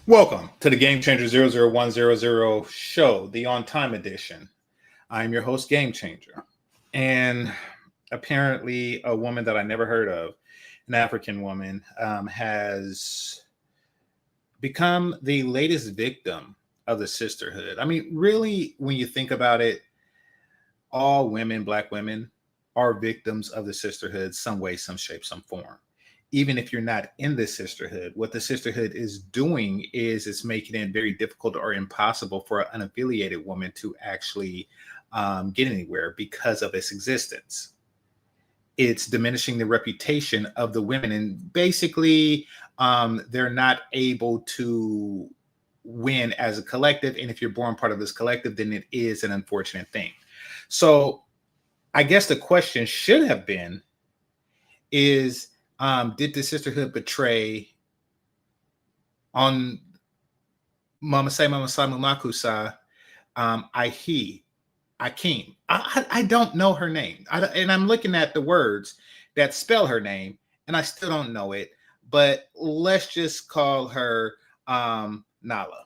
Welcome to the GameChanger 00100 show, the on time edition. I'm your host, GameChanger. And apparently, a woman that I never heard of, an African woman, has become the latest victim of the sisterhood. I mean, really, when you think about it, all women, Black women, are victims of the sisterhood, some way, some shape, some form. Even if you're not in the sisterhood, what the sisterhood is doing is it's making it very difficult or impossible for an unaffiliated woman to actually get anywhere because of its existence. It's diminishing the reputation of the women, and basically, they're not able to win as a collective. And if you're born part of this collective, then it is an unfortunate thing. So, I guess the question should have been: is did the sisterhood betray on Mama Say Mama Sai Mumakusa Ahi Akim? I don't know her name. And I'm looking at the words that spell her name, and I still don't know it. But let's just call her Nala.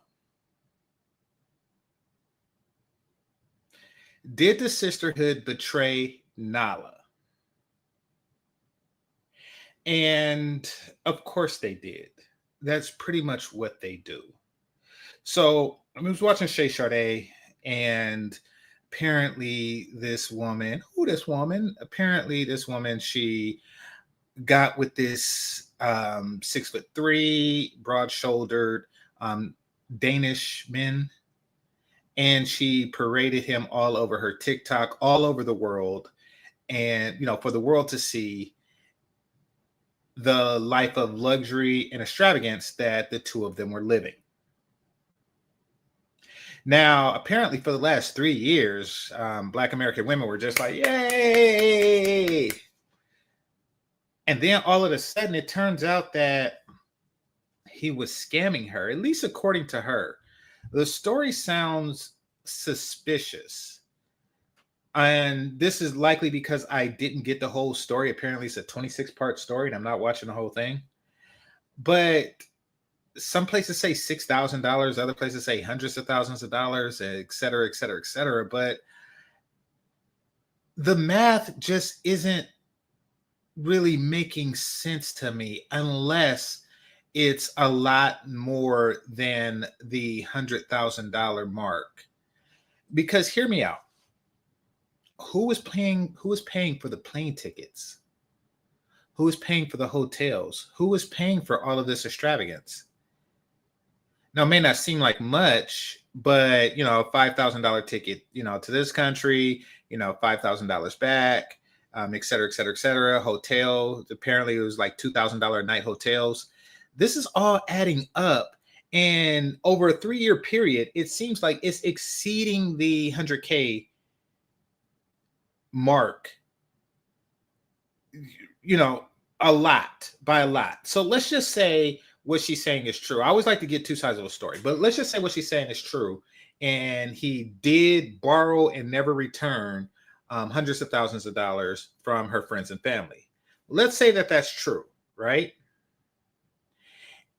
Did the sisterhood betray Nala? And of course they did. That's pretty much what they do. So I was watching Shay Sade, and apparently this woman, apparently this woman, she got with this 6'3", broad-shouldered Danish man, and she paraded him all over her TikTok, all over the world, and for the world to see the life of luxury and extravagance that the two of them were living. Now, apparently for the last 3 years, Black American women were just like, yay! And then all of a sudden, it turns out that he was scamming her, at least according to her. The story sounds suspicious. And this is likely because I didn't get the whole story. Apparently, it's a 26-part story, and I'm not watching the whole thing. But some places say $6,000, other places say hundreds of thousands of dollars, et cetera, et cetera, et cetera. But the math just isn't really making sense to me unless it's a lot more than the $100,000 mark. Because hear me out. Who was paying for the plane tickets? Who was paying for the hotels? Who was paying for all of this extravagance? Now, it may not seem like much, but $5,000 ticket, to this country, $5,000 back, et cetera, et cetera, et cetera. Hotel, apparently it was like $2,000 a night hotels. This is all adding up. And over a 3-year period, it seems like it's exceeding the 100K mark, a lot. So let's just say what she's saying is true. I always like to get two sides of a story, but let's just say what she's saying is true. And he did borrow and never return hundreds of thousands of dollars from her friends and family. Let's say that that's true, right?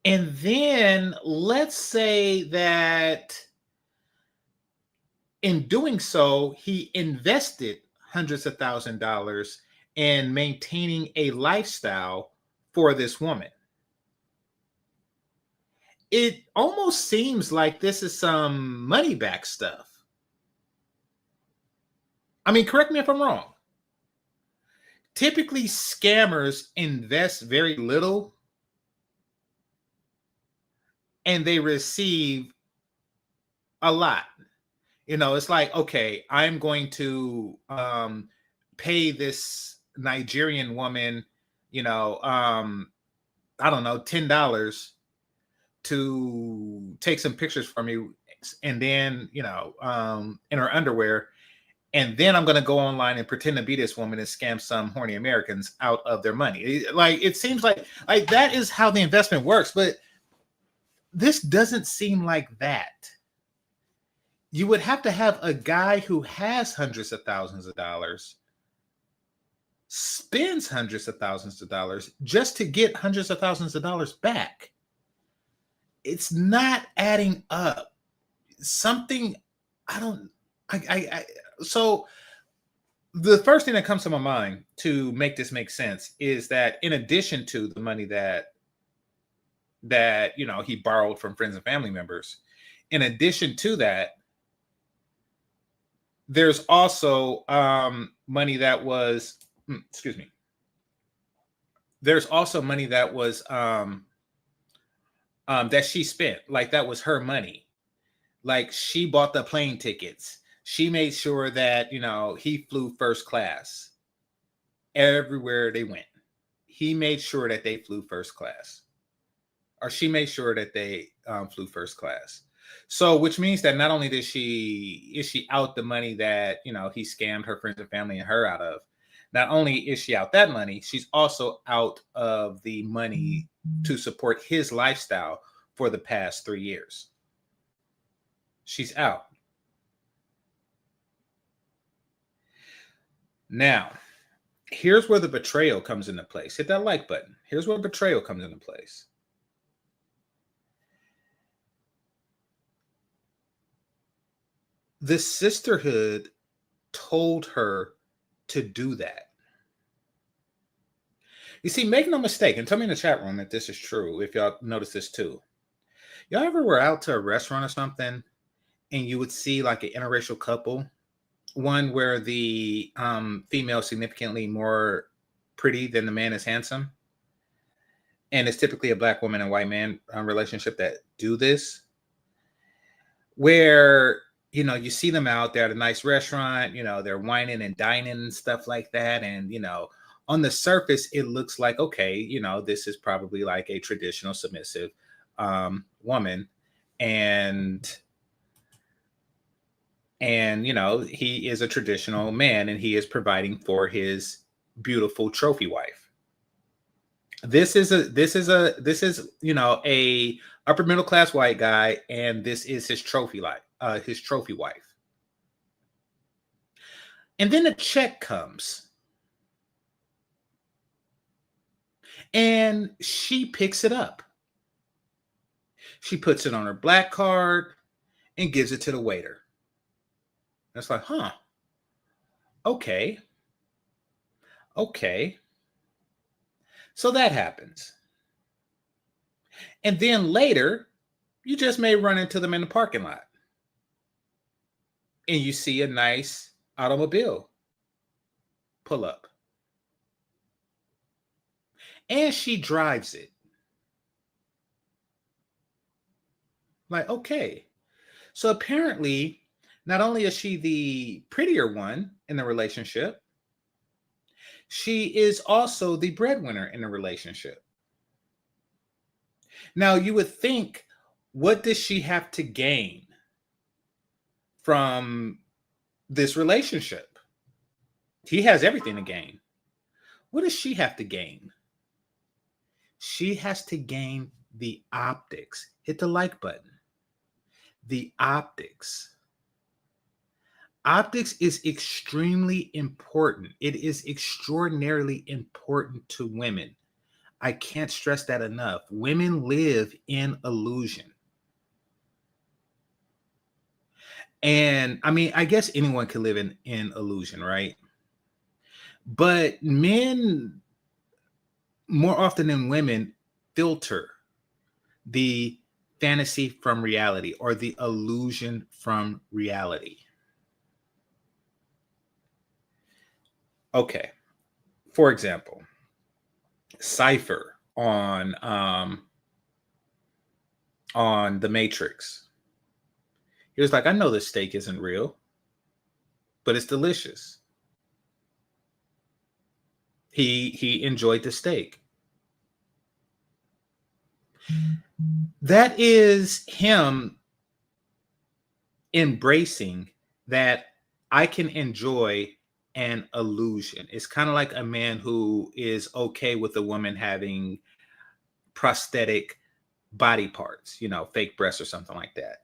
And then let's say that in doing so, he invested hundreds of thousands of dollars in maintaining a lifestyle for this woman. It almost seems like this is some money back stuff. I mean, correct me if I'm wrong. Typically, scammers invest very little and they receive a lot. It's like, okay, I'm going to pay this Nigerian woman, I don't know, $10 to take some pictures from you, and then, in her underwear. And then I'm going to go online and pretend to be this woman and scam some horny Americans out of their money. It seems like that is how the investment works. But this doesn't seem like that. You would have to have a guy who has hundreds of thousands of dollars, spends hundreds of thousands of dollars just to get hundreds of thousands of dollars back. It's not adding up. Something I don't I so the first thing that comes to my mind to make this make sense is that in addition to the money that he borrowed from friends and family members, in addition to that, there's also money that was excuse me. There's also money that was that she spent, like that was her money. Like she bought the plane tickets. She made sure that he flew first class everywhere they went. He made sure that they flew first class, or she made sure that they flew first class. So, which means that not only is she out the money that he scammed her friends and family and her out of. Not only is she out that money, she's also out of the money to support his lifestyle for the past 3 years. She's out. Now, here's where the betrayal comes into place. Hit that like button. Here's where betrayal comes into place. The sisterhood told her to do that. You see, make no mistake, and tell me in the chat room if this is true, if y'all notice this too. Y'all ever were out to a restaurant or something and you would see like an interracial couple, one where the female is significantly more pretty than the man is handsome, and it's typically a black woman and white man relationship that do this, where you see them out there at a nice restaurant, they're whining and dining and stuff like that, and on the surface it looks like, okay, this is probably like a traditional submissive woman, and he is a traditional man, and he is providing for his beautiful trophy wife. This is a upper middle class white guy, and this is his trophy wife. And then a check comes, and she picks it up. She puts it on her black card and gives it to the waiter. It's like, huh? Okay. So that happens. And then later, you just may run into them in the parking lot. And you see a nice automobile pull up. And she drives it. Like, okay. So apparently, not only is she the prettier one in the relationship, she is also the breadwinner in the relationship. Now, you would think, what does she have to gain from this relationship? He has everything to gain. What does she have to gain? She has to gain the optics. Hit the like button. The optics. Optics is extremely important. It is extraordinarily important to women. I can't stress that enough. Women live in illusion. And I mean, I guess anyone can live in illusion, right? But men, more often than women, filter the fantasy from reality, or the illusion from reality. Okay. For example, Cypher on The Matrix. He was like, I know this steak isn't real, but it's delicious. He enjoyed the steak. That is him embracing that I can enjoy an illusion. It's kind of like a man who is okay with a woman having prosthetic body parts, fake breasts or something like that.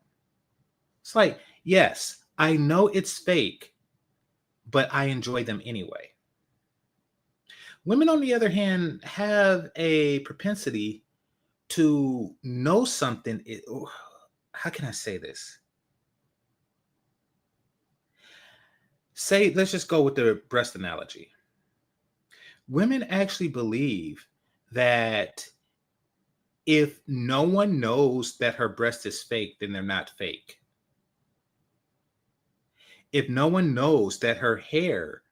It's like, yes, I know it's fake, but I enjoy them anyway. Women, on the other hand, have a propensity to know something, how can I say this? Say, let's just go with the breast analogy. Women actually believe that if no one knows that her breast is fake, then they're not fake. If no one knows that her hair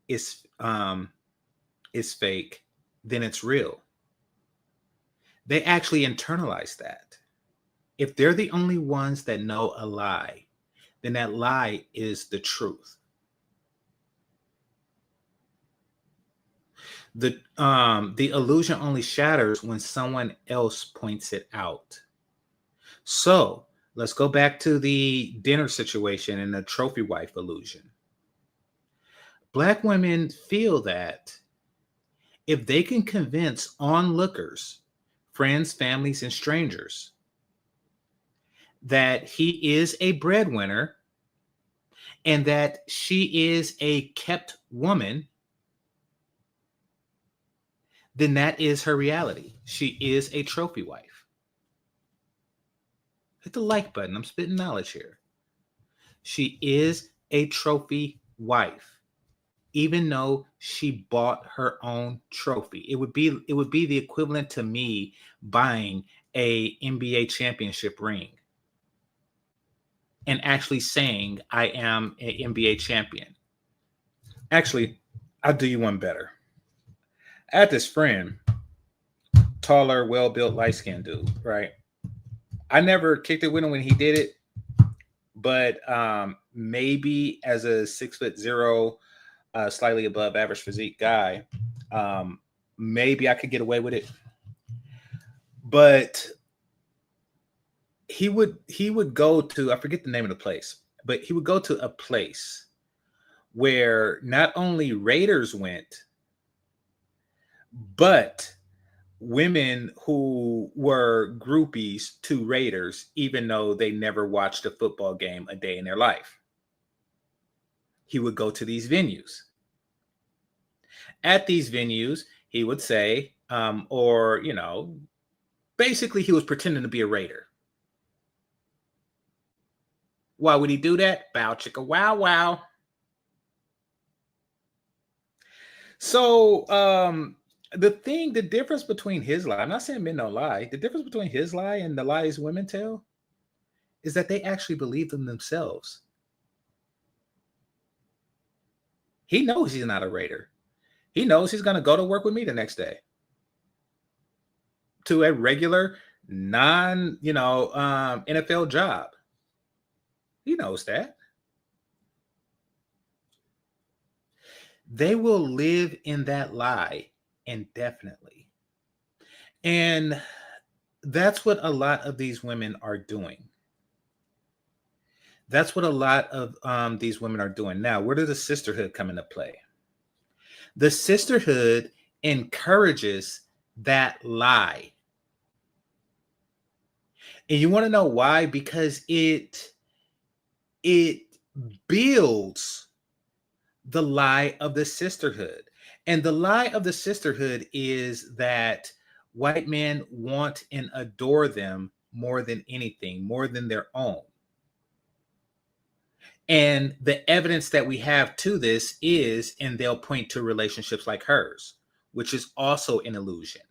is fake, then it's real. They actually internalize that. If they're the only ones that know a lie, then that lie is the truth. The illusion only shatters when someone else points it out. So let's go back to the dinner situation and the trophy wife illusion. Black women feel that if they can convince onlookers, friends, families, and strangers, that he is a breadwinner and that she is a kept woman, then that is her reality. She is a trophy wife. Hit the like button. I'm spitting knowledge here. She is a trophy wife, even though she bought her own trophy. It would be the equivalent to me buying a NBA championship ring and actually saying I am an NBA champion. Actually, I'll do you one better. I had this friend, taller, well-built, light-skinned dude, right? I never kicked it with him when he did it, but maybe as a 6'0", slightly above average physique guy, maybe I could get away with it. But he would go to, I forget the name of the place, but he would go to a place where not only Raiders went, but women who were groupies to Raiders, even though they never watched a football game a day in their life. He would go to these venues. At these venues, he would say, basically he was pretending to be a Raider. Why would he do that? Bow chicka wow wow. So the difference between his lie, I'm not saying men don't lie. The difference between his lie and the lies women tell is that they actually believe them themselves. He knows he's not a Raider. He knows he's going to go to work with me the next day to a regular non-NFL job. He knows that. They will live in that lie indefinitely. And that's what a lot of these women are doing. That's what a lot of these women are doing. Now, where does the sisterhood come into play? The sisterhood encourages that lie. And you want to know why? Because it builds the lie of the sisterhood. And the lie of the sisterhood is that white men want and adore them more than anything, more than their own. And the evidence that we have to this is, and they'll point to relationships like hers, which is also an illusion.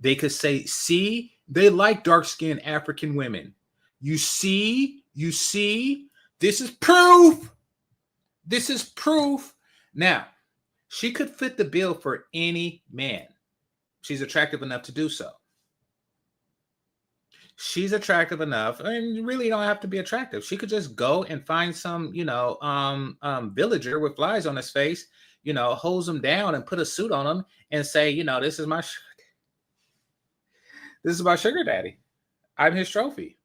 They could say, see, they like dark-skinned African women. You see, this is proof. This is proof. Now, she could fit the bill for any man. She's attractive enough to do so. She's attractive enough, and you really don't have to be attractive. She could just go and find some, villager with flies on his face, hose him down and put a suit on him and say, this is my sugar daddy. I'm his trophy.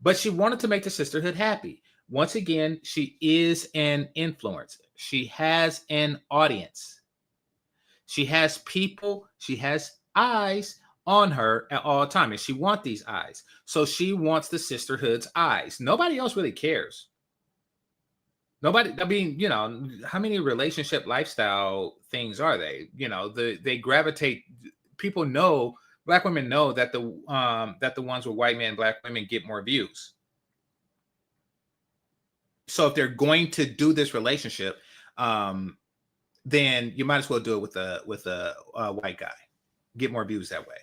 But she wanted to make the sisterhood happy. Once again, she is an influencer. She has an audience. She has people. She has eyes on her at all times, and she wants these eyes. So she wants the sisterhood's eyes. Nobody else really cares. Nobody, I mean, how many relationship lifestyle things are they? They gravitate people know, black women know that the ones with white men, black women get more views. So if they're going to do this relationship, then you might as well do it with a white guy. Get more views that way.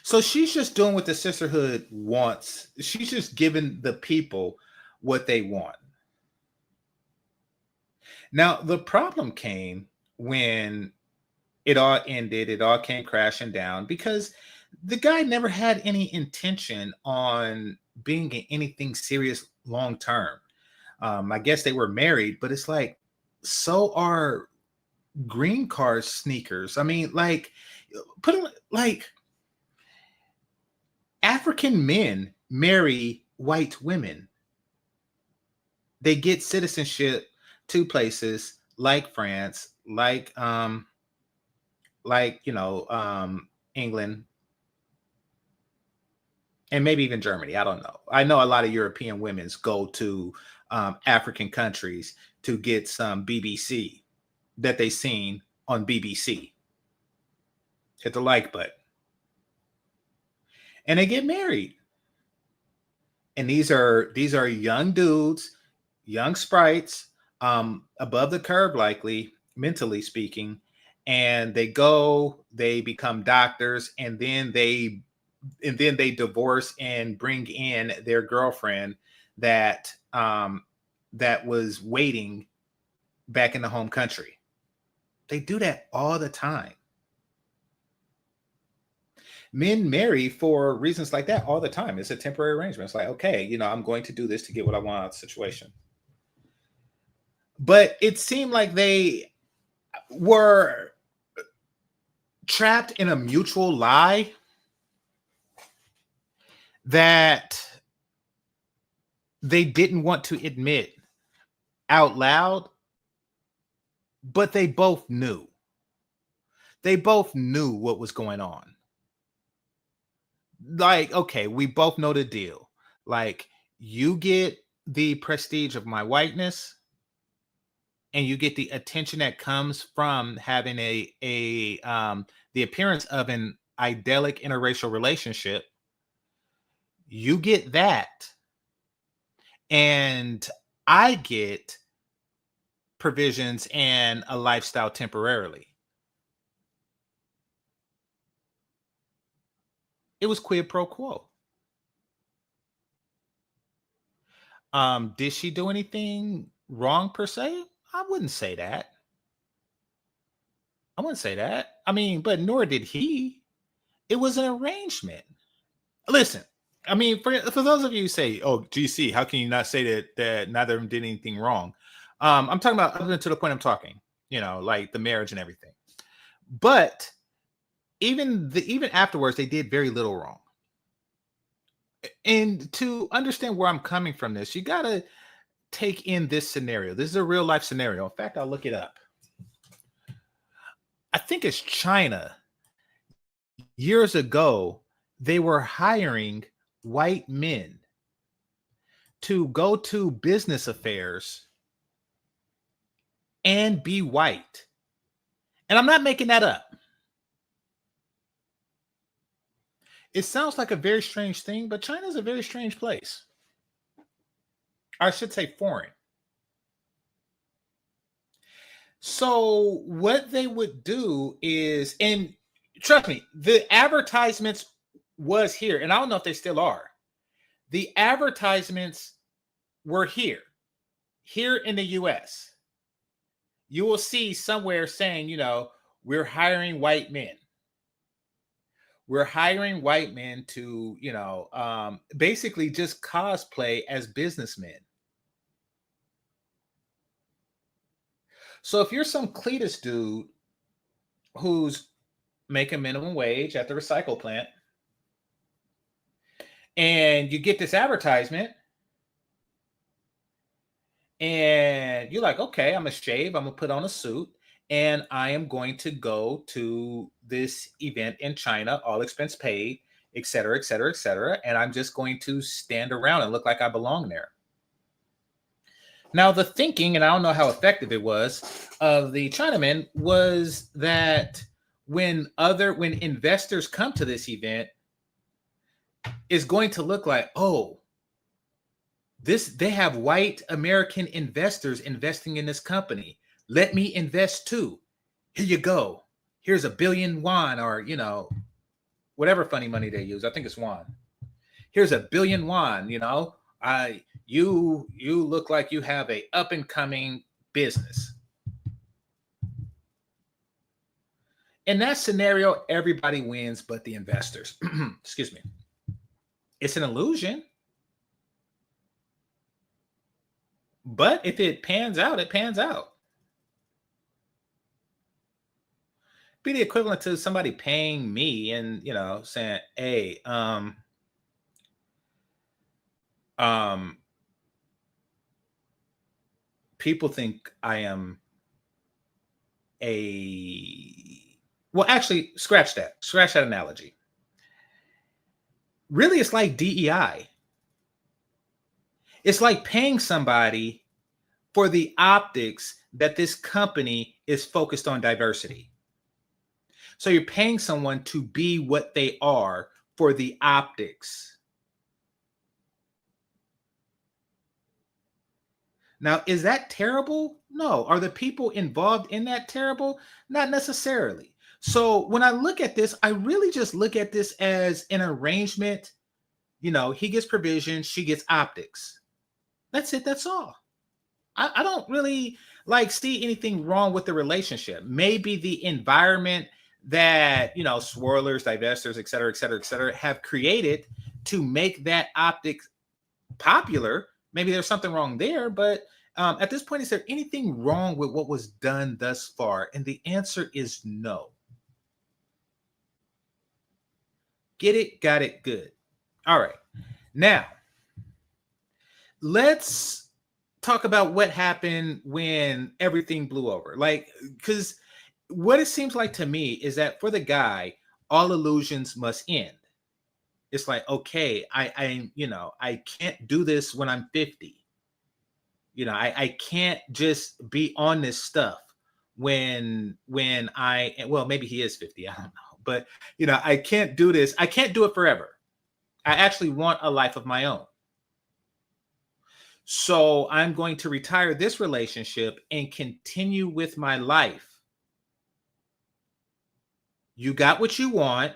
So she's just doing what the sisterhood wants. She's just giving the people what they want. Now, the problem came when it all ended, it all came crashing down because the guy never had any intention on being in anything serious long term. I guess they were married, but it's like, so are green card sneakers. I mean, like, put it like African men marry white women. They get citizenship to places like France, like England, and maybe even Germany. I don't know. I know a lot of European women's go to African countries to get some BBC that they seen on BBC. Hit the like button, and they get married. And these are young dudes, young sprites, above the curve, likely mentally speaking, and they become doctors, and then they divorce and bring in their girlfriend that was waiting back in the home country. They do that all the time. Men marry for reasons like that all the time. It's a temporary arrangement. It's like, okay, I'm going to do this to get what I want out of the situation. But it seemed like they were trapped in a mutual lie that they didn't want to admit out loud, but they both knew. They both knew what was going on. Like, okay, we both know the deal. Like, you get the prestige of my whiteness, and you get the attention that comes from having the appearance of an idyllic interracial relationship. You get that, and I get provisions and a lifestyle temporarily. It was quid pro quo. Did she do anything wrong per se? I wouldn't say that. I wouldn't say that. I mean, but nor did he. It was an arrangement. Listen, I mean, for those of you who say, "Oh, GC, how can you not say that neither of them did anything wrong?" I'm talking about up to the point I'm talking. Like the marriage and everything. But even afterwards, they did very little wrong. And to understand where I'm coming from, you gotta take in this scenario. This is a real life scenario. In fact, I'll look it up. I think it's China. Years ago, they were hiring white men to go to business affairs and be white. And I'm not making that up. It sounds like a very strange thing, but China is a very strange place. I should say foreign. So what they would do is, and trust me, the advertisements was here, and I don't know if they still are. The advertisements were here in the US. You will see somewhere saying, we're hiring white men. We're hiring white men to, basically just cosplay as businessmen. So if you're some Cletus dude who's making minimum wage at the recycle plant, and you get this advertisement, and you're like, okay, I'm gonna shave, I'm gonna put on a suit, and I am going to go to this event in China, all expense paid, et cetera, et cetera, et cetera, and I'm just going to stand around and look like I belong there. Now, the thinking, and I don't know how effective it was, of the Chinaman was that when investors come to this event, it's going to look like, oh, they have white American investors investing in this company. Let me invest too. Here you go. Here's $1 billion yuan, or whatever funny money they use. I think it's yuan. Here's $1 billion yuan. You look like you have a up and coming business. In that scenario, everybody wins but the investors. Excuse me. It's an illusion. But if it pans out, it pans out. Be the equivalent to somebody paying me and saying, hey, people think I am actually, scratch that analogy. Really, it's like DEI. It's like paying somebody for the optics that this company is focused on diversity. So you're paying someone to be what they are for the optics. Now, is that terrible? No. Are the people involved in that terrible? Not necessarily. So when I look at this, I really just look at this as an arrangement. He gets provision, she gets optics. That's it. That's all. I don't really see anything wrong with the relationship. Maybe the environment that, swirlers, divestors, et cetera, have created to make that optics popular. Maybe there's something wrong there, but at this point, is there anything wrong with what was done thus far? And the answer is no. Get it, got it, good. All right. Now, let's talk about what happened when everything blew over. Because what it seems like to me is that for the guy, all illusions must end. It's like, okay, I can't do this when I'm 50. I can't just be on this stuff when maybe he is 50. I don't know. But, I can't do this. I can't do it forever. I actually want a life of my own. So I'm going to retire this relationship and continue with my life. You got what you want.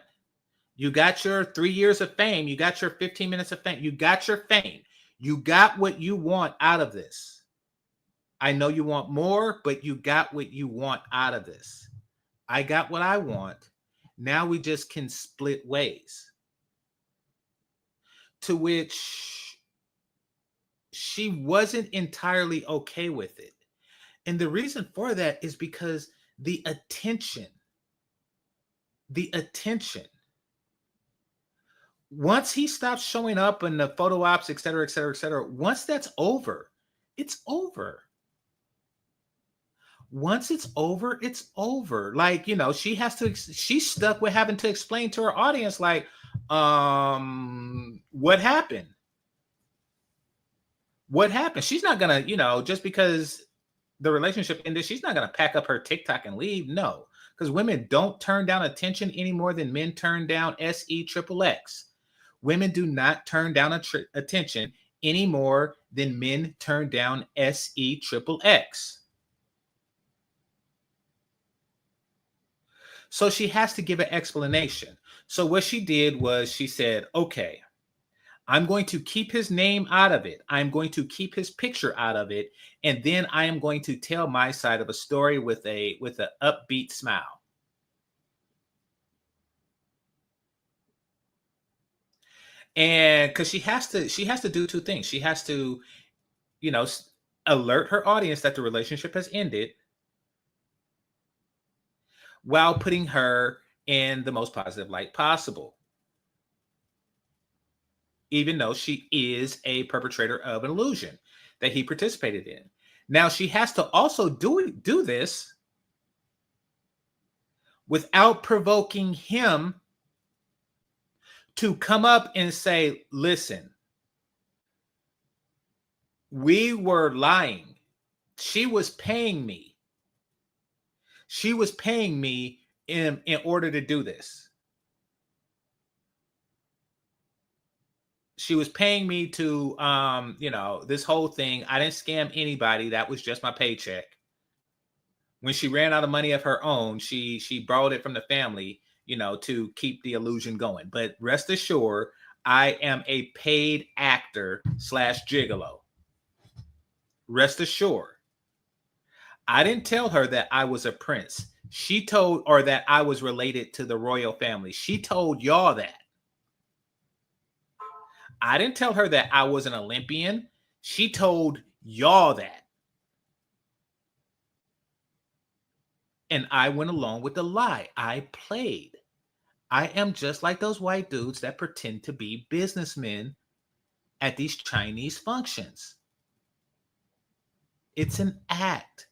You got your 3 years of fame. You got your 15 minutes of fame. You got your fame. You got what you want out of this. I know you want more, but you got what you want out of this. I got what I want. Now we just can split ways. To which she wasn't entirely okay with it. And the reason for that is because the attention. Once he stops showing up in the photo ops, et cetera, once that's over, it's over. Once it's over, it's over. She's stuck with having to explain to her audience, what happened? What happened? She's not gonna, just because the relationship ended, she's not gonna pack up her TikTok and leave. No, because women don't turn down attention any more than men turn down SEXXX. Women do not turn down attention any more than men turn down SEXXX. So she has to give an explanation. So what she did was she said, okay, I'm going to keep his name out of it. I'm going to keep his picture out of it. And then I am going to tell my side of a story with an upbeat smile. And because she has to do two things. She has to, alert her audience that the relationship has ended while putting her in the most positive light possible, even though she is a perpetrator of an illusion that he participated in. Now, she has to also do this without provoking him to come up and say, listen, We were lying. She was paying me. She was paying me in order to do this. She was paying me to this whole thing. I didn't scam anybody. That was just my paycheck. When she ran out of money of her own, she borrowed it from the family, to keep the illusion going. But rest assured, I am a paid actor slash gigolo. Rest assured. I didn't tell her that I was a prince. She told, or that I was related to the royal family. She told y'all that. I didn't tell her that I was an Olympian. She told y'all that. And I went along with the lie. I played. I am just like those white dudes that pretend to be businessmen at these Chinese functions. It's an act.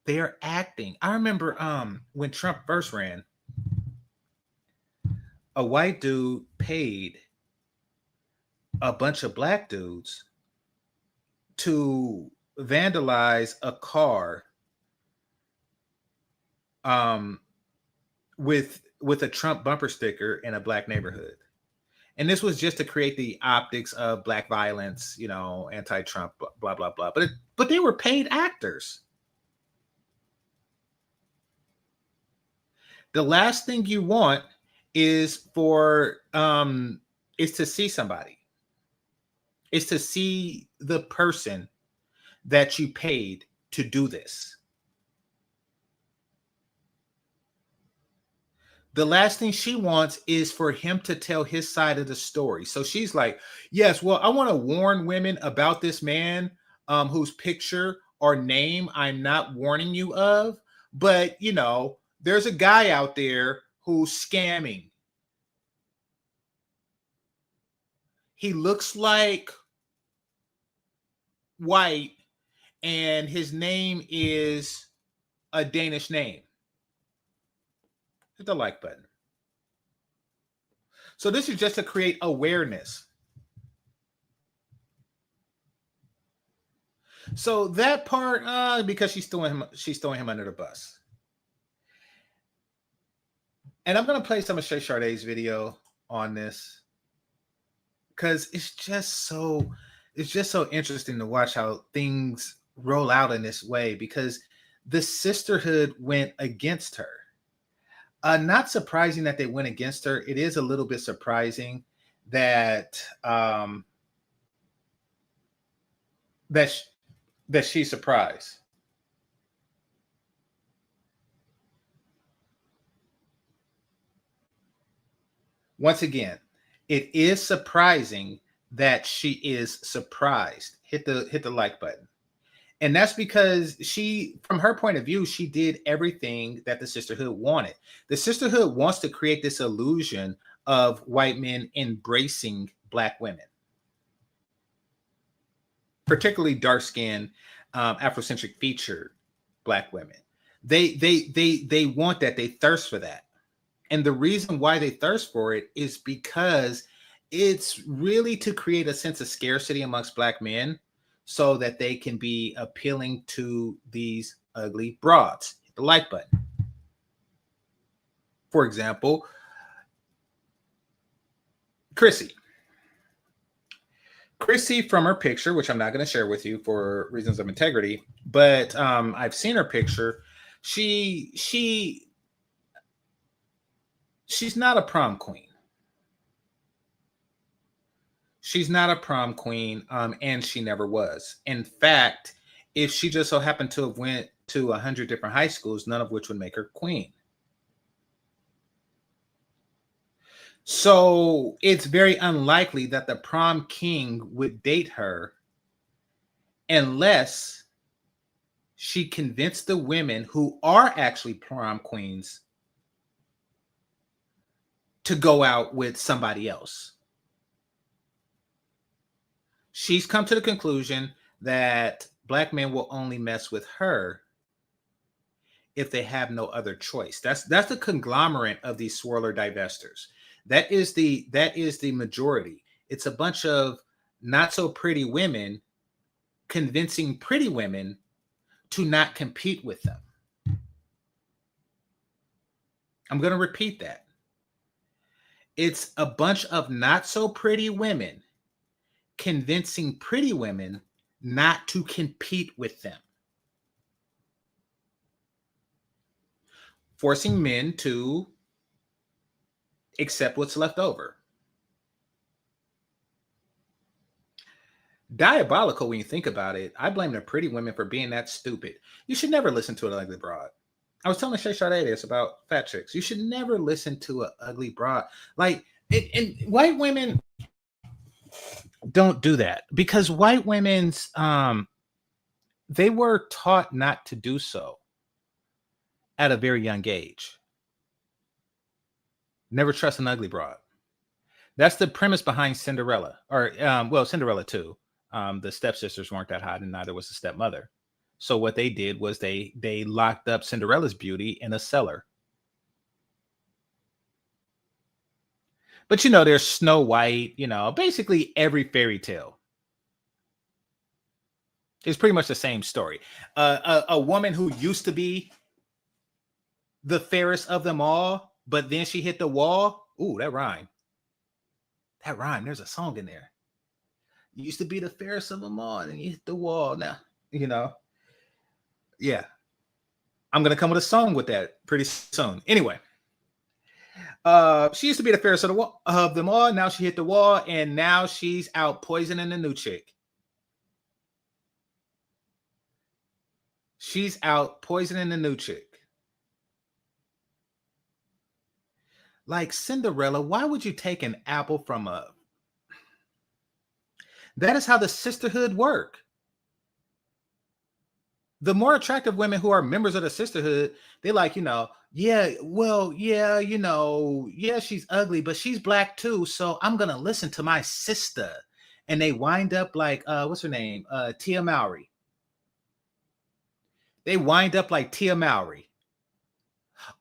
They are acting. I remember when Trump first ran, a white dude paid a bunch of black dudes to vandalize a car with a Trump bumper sticker in a black neighborhood. And this was just to create the optics of black violence, anti-Trump, blah, blah, blah. But they were paid actors. The last thing you want is to see somebody. Is to see the person that you paid to do this. The last thing she wants is for him to tell his side of the story. So she's like, yes, well, I want to warn women about this man whose picture or name I'm not warning you of. But, there's a guy out there who's scamming. He looks like white and his name is a Danish name. Hit the like button. So this is just to create awareness. So that part, because she's throwing him under the bus. And I'm going to play some of Shay Shardae's video on this because it's just so interesting to watch how things roll out in this way, because the sisterhood went against her. Not surprising that they went against her. It is a little bit surprising that that she's surprised. Once again, it is surprising that she is surprised. Hit the like button. And that's because from her point of view, she did everything that the sisterhood wanted. The sisterhood wants to create this illusion of white men embracing black women, particularly dark-skinned, Afrocentric featured black women. They want that. They thirst for that. And the reason why they thirst for it is because it's really to create a sense of scarcity amongst black men so that they can be appealing to these ugly broads. Hit the like button. For example, Chrissy from her picture, which I'm not going to share with you for reasons of integrity, but I've seen her picture. She's not a prom queen. She's not a prom queen, and she never was. In fact, if she just so happened to have went to 100 different high schools, none of which would make her queen. So it's very unlikely that the prom king would date her unless she convinced the women who are actually prom queens to go out with somebody else. She's come to the conclusion that black men will only mess with her if they have no other choice. That's the conglomerate of these swirler divestors. That is the majority. It's a bunch of not so pretty women convincing pretty women to not compete with them. I'm going to repeat that. It's a bunch of not so pretty women convincing pretty women not to compete with them. Forcing men to accept what's left over. Diabolical when you think about it. I blame the pretty women for being that stupid. You should never listen to an ugly broad. I was telling Shay Sade this about fat chicks. You should never listen to an ugly broad. Like, and white women don't do that because white women's they were taught not to do so at a very young age. Never trust an ugly broad. That's the premise behind Cinderella, or Cinderella too. The stepsisters weren't that hot, and neither was the stepmother. So what they did was they locked up Cinderella's beauty in a cellar. But there's Snow White. Basically every fairy tale. It's pretty much the same story. A woman who used to be the fairest of them all, but then she hit the wall. Ooh, that rhyme. That rhyme. There's a song in there. You used to be the fairest of them all, and you hit the wall. Now, yeah. I'm gonna come with a song with that pretty soon. Anyway, she used to be the fairest of them all. Now she hit the wall, and now she's out poisoning the new chick. She's out poisoning the new chick. Like Cinderella, why would you take an apple from a... That is how the sisterhood work. The more attractive women who are members of the sisterhood, they like, yeah, she's ugly, but she's black too. So I'm going to listen to my sister. And they wind up like, what's her name? Tia Mowry. They wind up like Tia Mowry.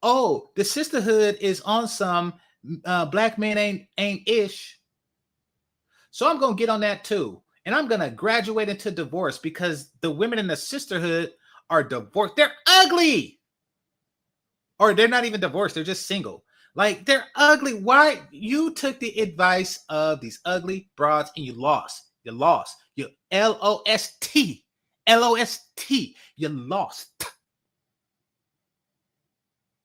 Oh, the sisterhood is on some black men ain't ish. So I'm going to get on that too. And I'm going to graduate into divorce because the women in the sisterhood are divorced. They're ugly. Or they're not even divorced. They're just single. Like, they're ugly. Why? You took the advice of these ugly broads and you lost. You lost. You L-O-S-T. L-O-S-T. You lost.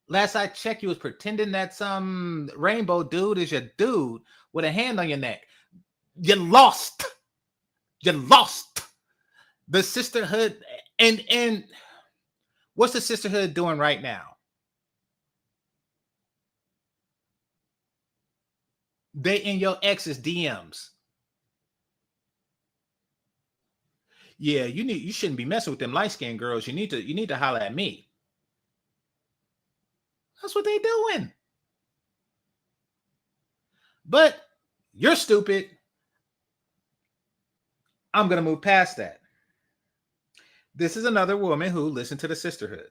Last I checked, you was pretending that some rainbow dude is your dude with a hand on your neck. You lost. You lost. The sisterhood, and what's the sisterhood doing right now? They in your ex's DMs. Yeah, you shouldn't be messing with them light-skinned girls. You need to holler at me. That's what they doing. But you're stupid. I'm going to move past that. This is another woman who listened to the sisterhood.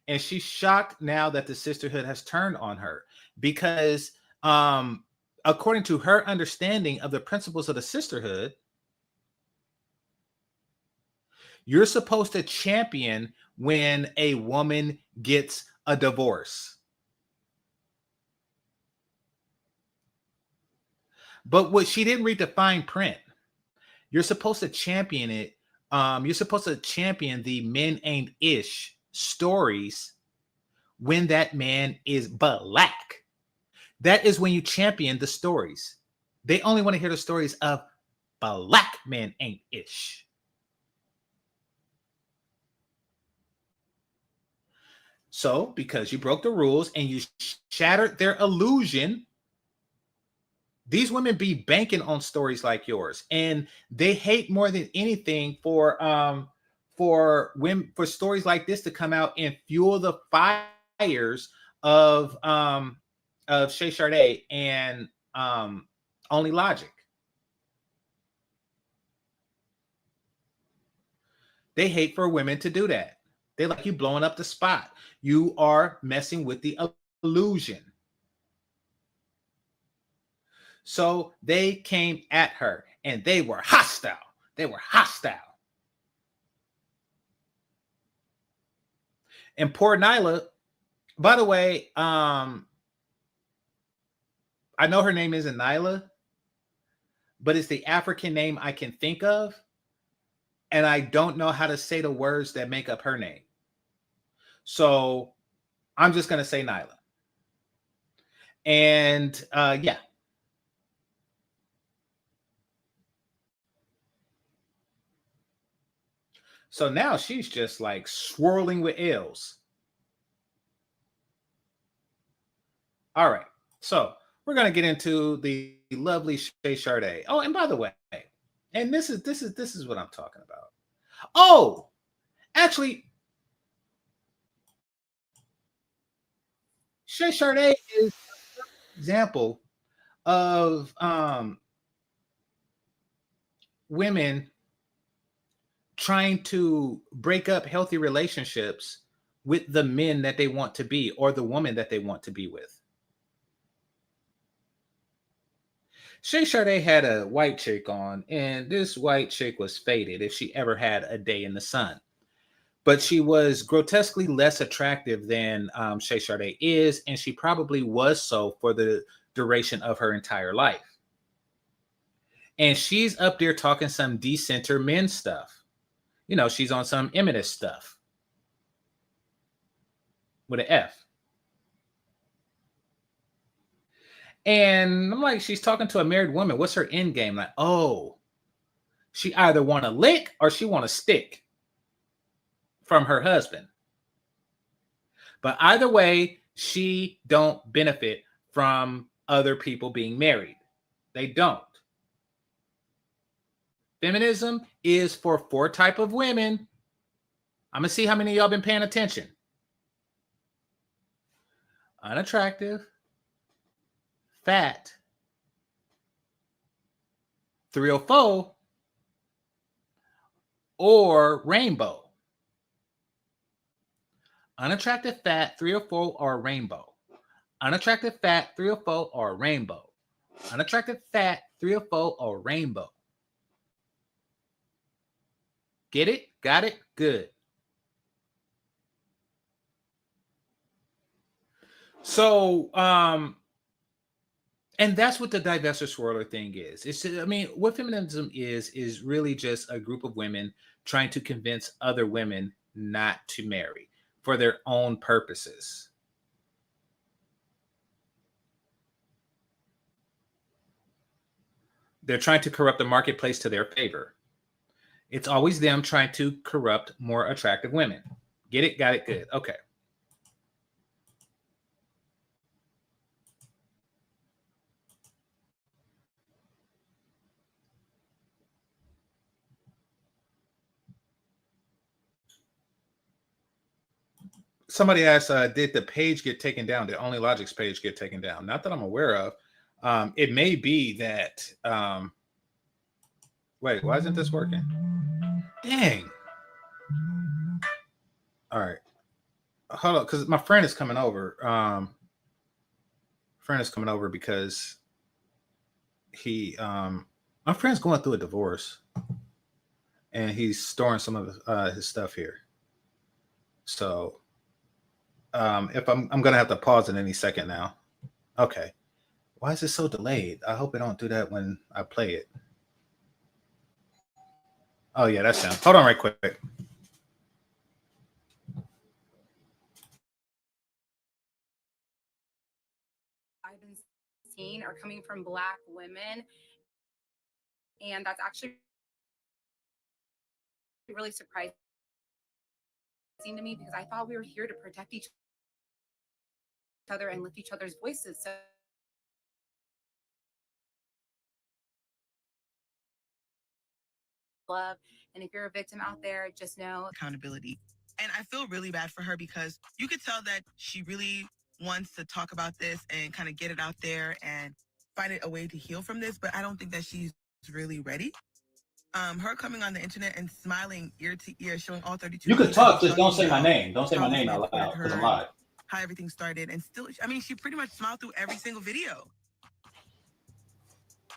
And she's shocked now that the sisterhood has turned on her because according to her understanding of the principles of the sisterhood, you're supposed to champion when a woman gets a divorce. But what she didn't read the fine print. You're supposed to champion it. You're supposed to champion the men ain't ish stories when that man is black. That is when you champion the stories. They only want to hear the stories of black men ain't ish. So, because you broke the rules and you shattered their illusion, these women be banking on stories like yours, and they hate more than anything for stories like this to come out and fuel the fires of Shay Sade and Only Logic. They hate for women to do that. They like you blowing up the spot. You are messing with the illusion. So they came at her and they were hostile. They were hostile. And poor Nyla, by the way, I know her name isn't Nyla, but it's the African name I can think of. And I don't know how to say the words that make up her name. So I'm just going to say Nyla. And yeah. So now she's just like swirling with L's. All right. So we're going to get into the lovely Shay Sade. Oh, and by the way, and this is what I'm talking about. Oh, actually, Shay Sade is an example of women trying to break up healthy relationships with the men that they want to be or the woman that they want to be with. Shay Sade had a white chick on, and this white chick was faded if she ever had a day in the sun. But she was grotesquely less attractive than Shay Sade is, and she probably was so for the duration of her entire life. And she's up there talking some decenter men stuff. You know, she's on some feminist stuff with an F. And I'm like, she's talking to a married woman. What's her end game? Like, oh, she either want to lick or she want to stick from her husband. But either way, she don't benefit from other people being married. They don't. Feminism is for 4 type of women. I'm going to see how many of y'all been paying attention. Unattractive, fat, 304, or rainbow. Unattractive, fat, 304, or rainbow. Unattractive, fat, 304, or rainbow. Unattractive, fat, 304, or rainbow. Get it? Got it? Good. So, and that's what the divestor swirler thing is. It's, I mean, what feminism is really just a group of women trying to convince other women not to marry for their own purposes. They're trying to corrupt the marketplace to their favor. It's always them trying to corrupt more attractive women. Get it? Got it? Good. Okay. Somebody asked, did the page get taken down? Did Only Logic's page get taken down? Not that I'm aware of. It may be that. Wait, why isn't this working? Dang. All right. Hold on, because my friend is coming over. Friend is coming over because my friend's going through a divorce, and he's storing some of his stuff here. So, if I'm gonna have to pause in any second now. Okay. Why is it so delayed? I hope it don't do that when I play it. Oh yeah, that's sound. Hold on right quick. I've been seeing are coming from Black women, and that's actually really surprising to me because I thought we were here to protect each other and lift each other's voices. So love, and if you're a victim out there, just know accountability. And I feel really bad for her because you could tell that she really wants to talk about this and kind of get it out there and find a way to heal from this, but I don't think that she's really ready. Her coming on the internet and smiling ear to ear, showing all 32. You could talk, just don't say my name. Don't say my name out loud because I'm live. How everything started, and still, I mean, she pretty much smiled through every single video.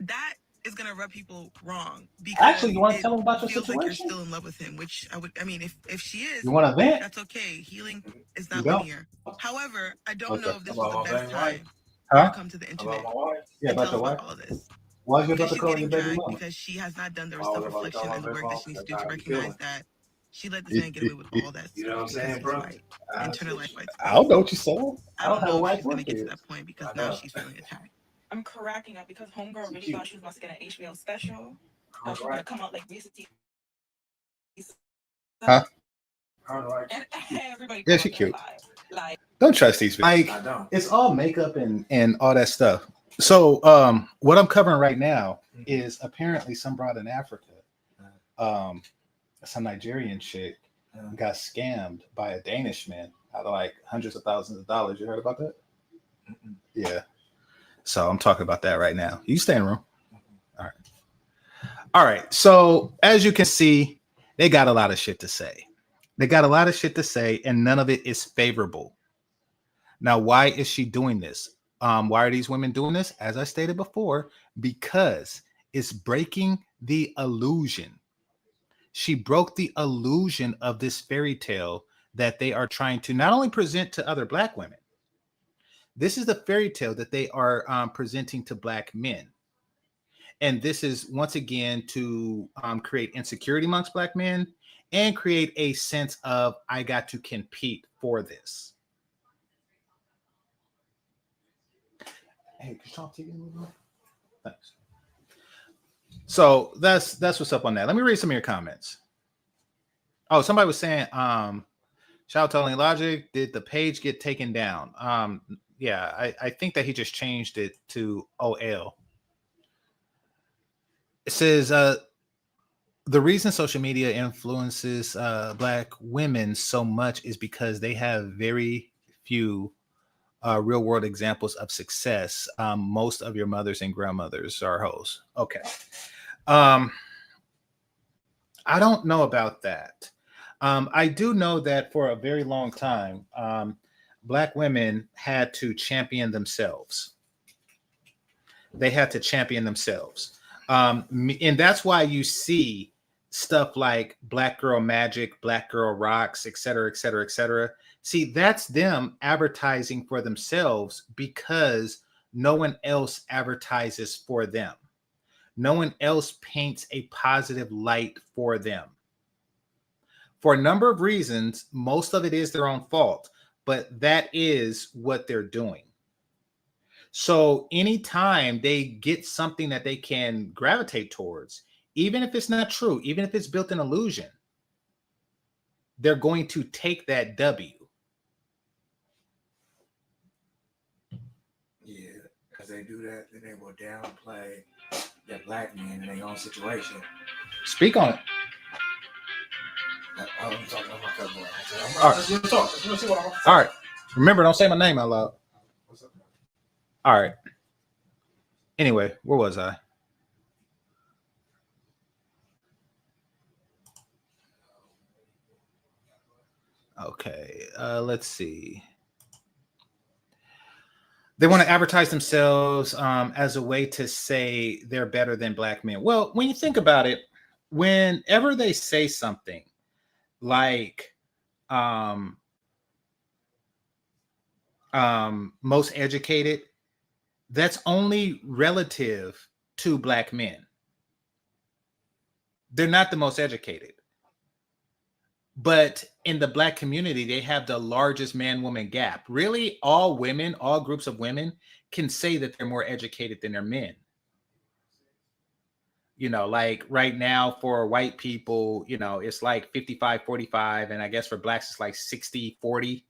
That is gonna rub people wrong because Actually, you want to it tell them about your feels like you're situation? still in love with him, which I mean, if she is, You want to vent? that's okay. Healing is You not don't? linear. However, I don't Okay. know if this was the About my best baby wife? time for her Huh? to come to the About internet my wife? Yeah, and about tell your about wife? all this. Why is you about Because to she's call getting your baby dragged mama? because she has not done the Why was I about to self-reflection call and my the baby work mama? that she needs to That's do to how you recognize feeling. that she let this man get away with all that You stuff know what I'm because saying, he's bro? white, internalized white I don't know what supremacy. you said. I I don't don't have a know if wife she's or gonna get to kids. that point because I now know. she's feeling attacked. I'm cracking up because Homegirl She really cute. thought she was about to get an HBO special. Her She was gonna right? come out like recently, Huh? Her right? and everybody Yeah, come she up in her cute. live. Like, Don't trust these people. Like, I don't. it's all makeup and all that stuff. So what I'm covering right now is apparently some broad in Africa, some Nigerian chick got scammed by a Danish man out of like hundreds of thousands of dollars. You heard about that? Mm-mm. Yeah. So I'm talking about that right now. You stay in the room. Mm-mm. All right. All right. So as you can see, they got a lot of shit to say. They got a lot of shit to say, and none of it is favorable. Now, why is she doing this? Why are these women doing this? As I stated before, because it's breaking the illusion. She broke the illusion of this fairy tale that they are trying to not only present to other Black women. This is the fairy tale that they are presenting to Black men. And this is once again to create insecurity amongst Black men and create a sense of, I got to compete for this. Hey, could you talk to you? Thanks. So that's what's up on that. Let me read some of your comments. Oh, somebody was saying, shout out to Only Logic. Did the page get taken down? Yeah, I think that he just changed it to OL. It says the reason social media influences Black women so much is because they have very few real world examples of success. Most of your mothers and grandmothers are hoes. Okay. I don't know about that. I do know that for a very long time, Black women had to champion themselves. They had to champion themselves. And that's why you see stuff like Black Girl Magic, Black Girl Rocks, et cetera, et cetera, et cetera. See, that's them advertising for themselves because no one else advertises for them. No one else paints a positive light for them. For a number of reasons, most of it is their own fault, but that is what they're doing. So anytime they get something that they can gravitate towards, even if it's not true, even if it's built in illusion, they're going to take that W. Yeah, because they do that, then they will downplay that Black men in their own situation. Speak on it. I'm talking about my cousin. All right. Let's just talk. Let's see what I'm All right. Remember, don't say my name out loud. What's up? All right. Anyway, where was I? Okay. Let's see. They want to advertise themselves as a way to say they're better than Black men. Well, when you think about it, whenever they say something like most educated, that's only relative to Black men. They're not the most educated. But in the Black community, they have the largest man-woman gap. Really, all women, all groups of women can say that they're more educated than their men. You know, like right now for white people, you know, it's like 55-45. And I guess for Blacks, it's like 60-40.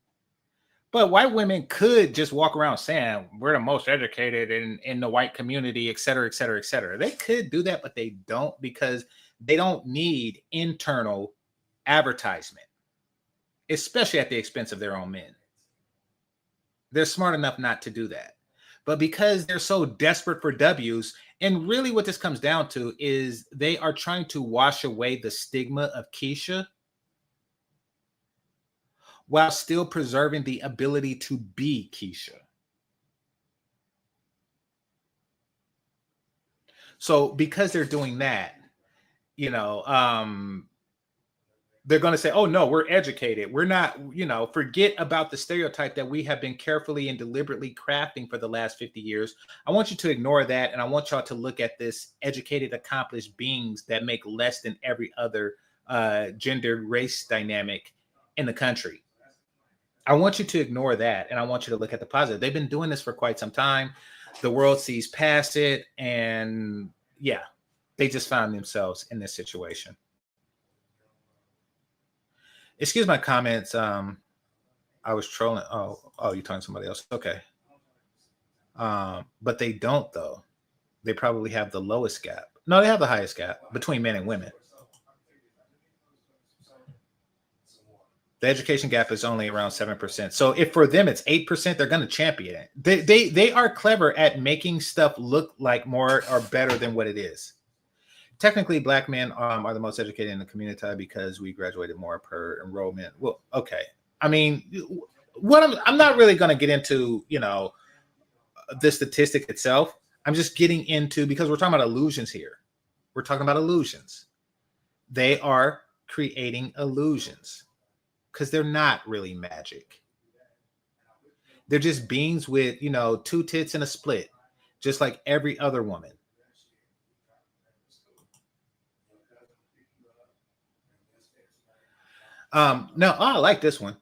But white women could just walk around saying we're the most educated in the white community, et cetera, et cetera, et cetera. They could do that, but they don't because they don't need internal advertisement, especially at the expense of their own men. They're smart enough not to do that. But because they're so desperate for W's, and really what this comes down to is they are trying to wash away the stigma of Keisha while still preserving the ability to be Keisha. So because they're doing that, they're going to say, oh no, we're educated. We're not, forget about the stereotype that we have been carefully and deliberately crafting for the last 50 years. I want you to ignore that. And I want y'all to look at this educated, accomplished beings that make less than every other gender race dynamic in the country. I want you to ignore that. And I want you to look at the positive. They've been doing this for quite some time. The world sees past it. And yeah, they just found themselves in this situation. Excuse my comments. I was trolling. Oh, you're talking to somebody else. Okay. But they don't though. They probably have the lowest gap. No, they have the highest gap between men and women. The education gap is only around 7%. So if for them it's 8%, they're going to champion it. They are clever at making stuff look like more or better than what it is. Technically, Black men are the most educated in the community because we graduated more per enrollment. Well, okay. I mean, I'm not really going to get into, the statistic itself. I'm just getting into, because we're talking about illusions here. We're talking about illusions. They are creating illusions because they're not really magic. They're just beings with, 2 tits and a split, just like every other woman. No, I like this one.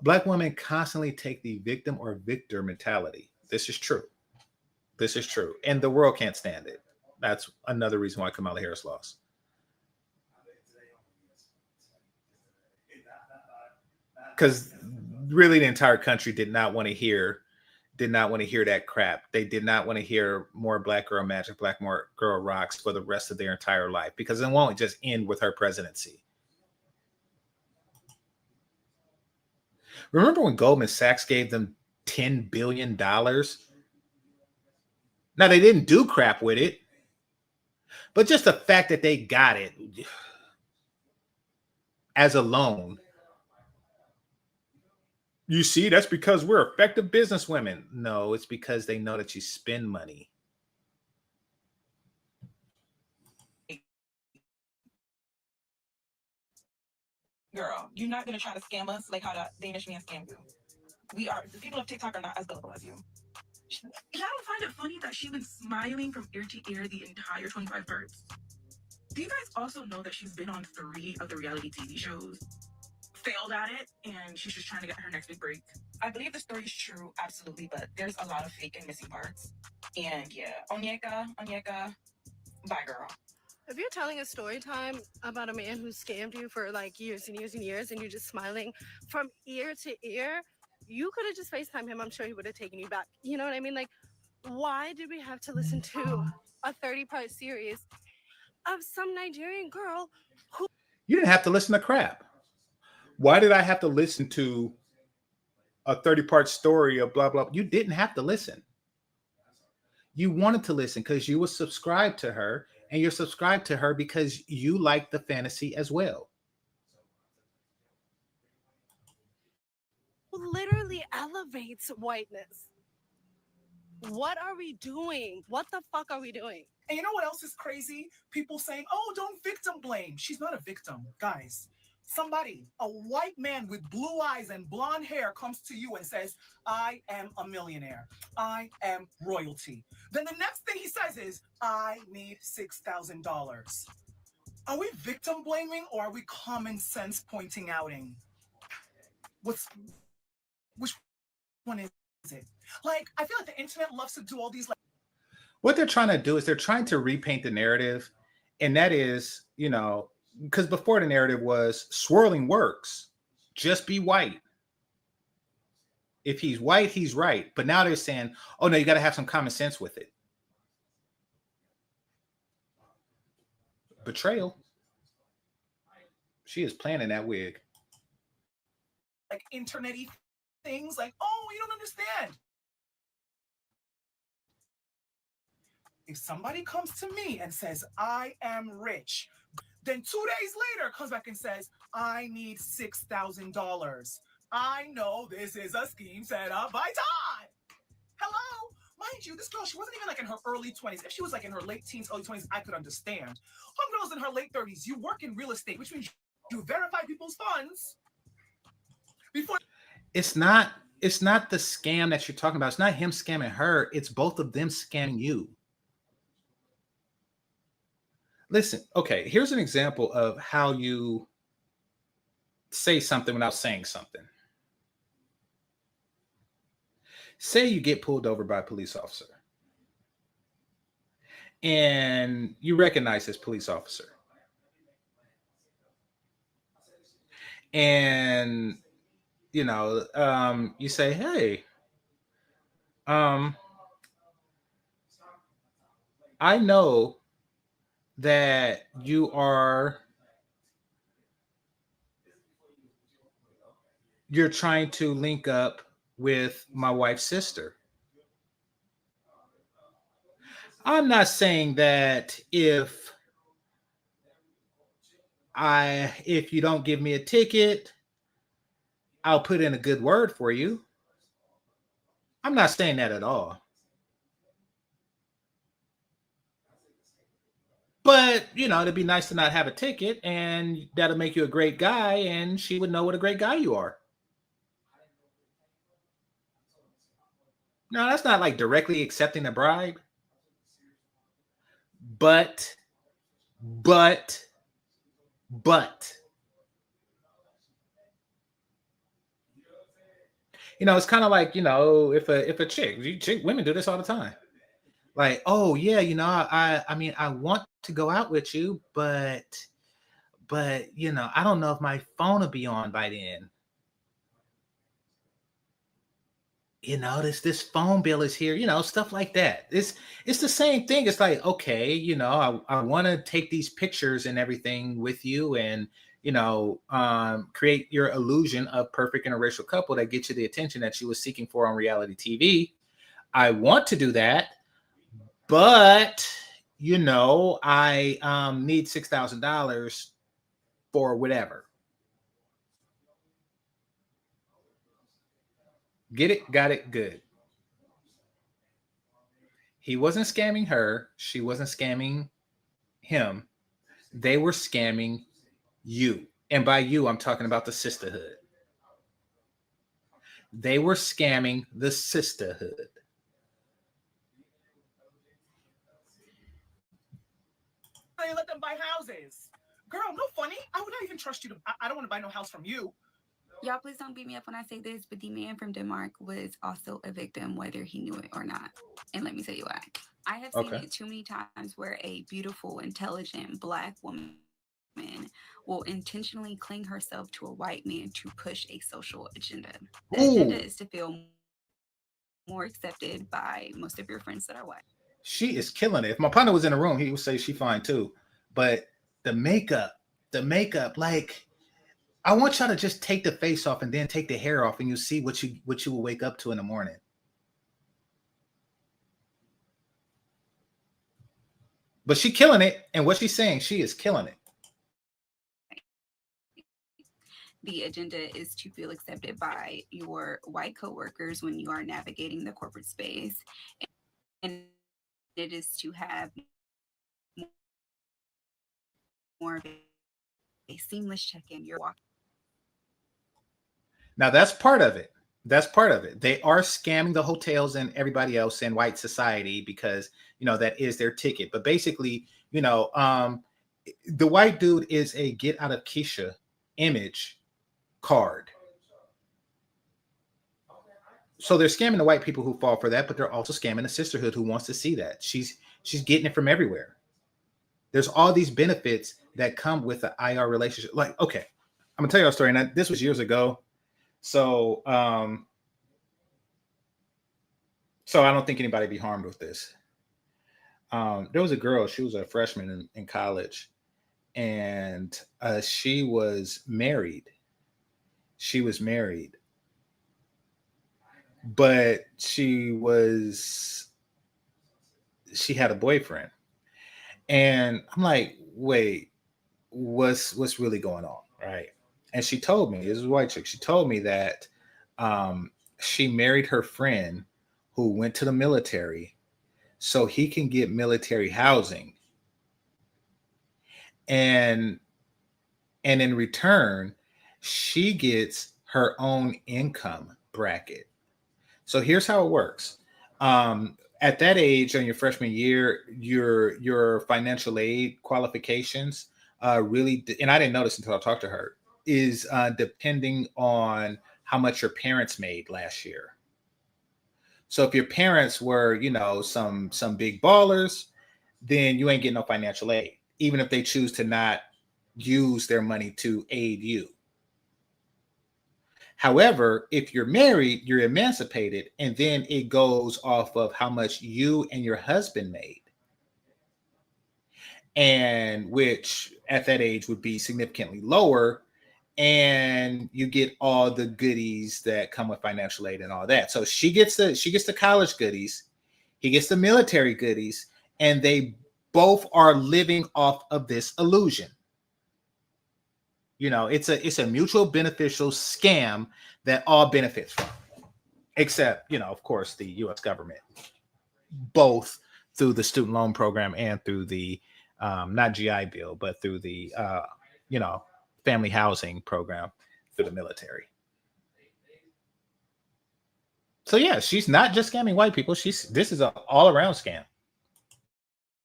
Black women constantly take the victim or victor mentality. This is true. This is true. And the world can't stand it. That's another reason why Kamala Harris lost. Because really the entire country did not want to hear that crap. They did not want to hear more Black girl magic, Black girl rocks for the rest of their entire life, because it won't just end with her presidency. Remember when Goldman Sachs gave them $10 billion? Now, they didn't do crap with it, but just the fact that they got it as a loan. You see, that's because we're effective businesswomen. No, it's because they know that you spend money. Girl, you're not gonna try to scam us like how the Danish man scammed you. The people of TikTok are not as gullible as you. I don't find it funny that she's been smiling from ear to ear the entire 25 parts. Do you guys also know that she's been on 3 of the reality TV shows? Failed at it, and she's just trying to get her next big break. I believe the story is true, absolutely, but there's a lot of fake and missing parts. And yeah, Onyeka, bye girl. If you're telling a story time about a man who scammed you for like years and years and years, and you're just smiling from ear to ear, you could have just FaceTime him. I'm sure he would have taken you back. You know what I mean? Like, why did we have to listen to a 30-part series of some Nigerian girl who... You didn't have to listen to crap. Why did I have to listen to a 30-part story of blah, blah? You didn't have to listen. You wanted to listen because you were subscribed to her, and you're subscribed to her because you like the fantasy as well. literally elevates whiteness. What are we doing? What the fuck are we doing? And you know what else is crazy? People saying, oh, don't victim blame. She's not a victim, guys. Somebody, a white man with blue eyes and blonde hair comes to you and says, I am a millionaire. I am royalty. Then the next thing he says is, I need $6,000. Are we victim blaming or are we common sense pointing outing? Which one is it? Like, I feel like the internet loves to do all these, like, what they're trying to do is they're trying to repaint the narrative. And that is, you know, because before the narrative was swirling works, just be white. If he's white, he's right. But now they're saying, oh no, you got to have some common sense with it. Betrayal. She is planning that wig. Like internet-y things like, oh, you don't understand. If somebody comes to me and says, I am rich, then 2 days later comes back and says, I need $6,000. I know this is a scheme set up by Todd. Hello? My mind you, this girl, she wasn't even like in her early 20s. If she was like in her late teens, early 20s, I could understand. Homegirl's in her late 30s. You work in real estate, which means you verify people's funds before. It's not the scam that you're talking about. It's not him scamming her. It's both of them scamming you. Listen, okay, here's an example of how you say something without saying something. Say you get pulled over by a police officer and you recognize this police officer. And, you know, you say, hey, I know that you're trying to link up with my wife's sister. I'm not saying that if you don't give me a ticket, I'll put in a good word for you. I'm not saying that at all. But, you know, it'd be nice to not have a ticket, and that'll make you a great guy, and she would know what a great guy you are. No, that's not like directly accepting a bribe. But, you know, it's kind of like, you know, if a chick, women do this all the time. Like, oh yeah, you know, I mean, I want to go out with you, but you know, I don't know if my phone will be on by then. You know, this phone bill is here, you know, stuff like that. It's the same thing. It's like, okay, you know, I want to take these pictures and everything with you, and you know, create your illusion of perfect interracial couple that gets you the attention that you were seeking for on reality TV. I want to do that, but you know, I need $6,000 for whatever. Get it? Got it? Good. He wasn't scamming her. She wasn't scamming him. They were scamming you. And by you, I'm talking about the sisterhood. They were scamming the sisterhood. They let them buy houses. Girl, no funny. I would not even trust you to. I don't want to buy no house from you. Y'all, please don't beat me up when I say this, but the man from Denmark was also a victim, whether he knew it or not. And let me tell you why. I have seen it too many times where a beautiful, intelligent Black woman will intentionally cling herself to a white man to push a social agenda. The agenda is to feel more accepted by most of your friends that are white. She is killing it. If my partner was in the room, he would say she fine too. But the makeup, like, I want y'all to just take the face off and then take the hair off, and you see what you will wake up to in the morning. But she killing it, and what she's saying, she is killing it. The agenda is to feel accepted by your white coworkers when you are navigating the corporate space, and it is to have more of a seamless check-in. You're walking. Now that's part of it. That's part of it. They are scamming the hotels and everybody else in white society because, you know, that is their ticket. But basically, you know, the white dude is a get out of Keisha image card. So they're scamming the white people who fall for that, but they're also scamming the sisterhood who wants to see that. She's getting it from everywhere. There's all these benefits that come with the IR relationship. Like, okay, I'm gonna tell you a story. And this was years ago. So, so I don't think anybody be harmed with this. There was a girl, she was a freshman in college, and she was married. She was married, but she had a boyfriend. And I'm like, wait, what's really going on? Right. And she told me, this is a white chick. She told me that she married her friend who went to the military so he can get military housing, and in return she gets her own income bracket. So here's how it works. At that age, on your freshman year, your financial aid qualifications really, and I didn't notice until I talked to her, is depending on how much your parents made last year. So if your parents were, some big ballers, then you ain't getting no financial aid, even if they choose to not use their money to aid you. However, if you're married, you're emancipated, and then it goes off of how much you and your husband made, and which at that age would be significantly lower. And you get all the goodies that come with financial aid and all that. So she gets the college goodies, he gets the military goodies, and they both are living off of this illusion. It's a mutual beneficial scam that all benefits from, except, of course, the U.S. government, both through the student loan program and through the not GI Bill, but through the family housing program through the military. So yeah, she's not just scamming white people. This is an all around scam.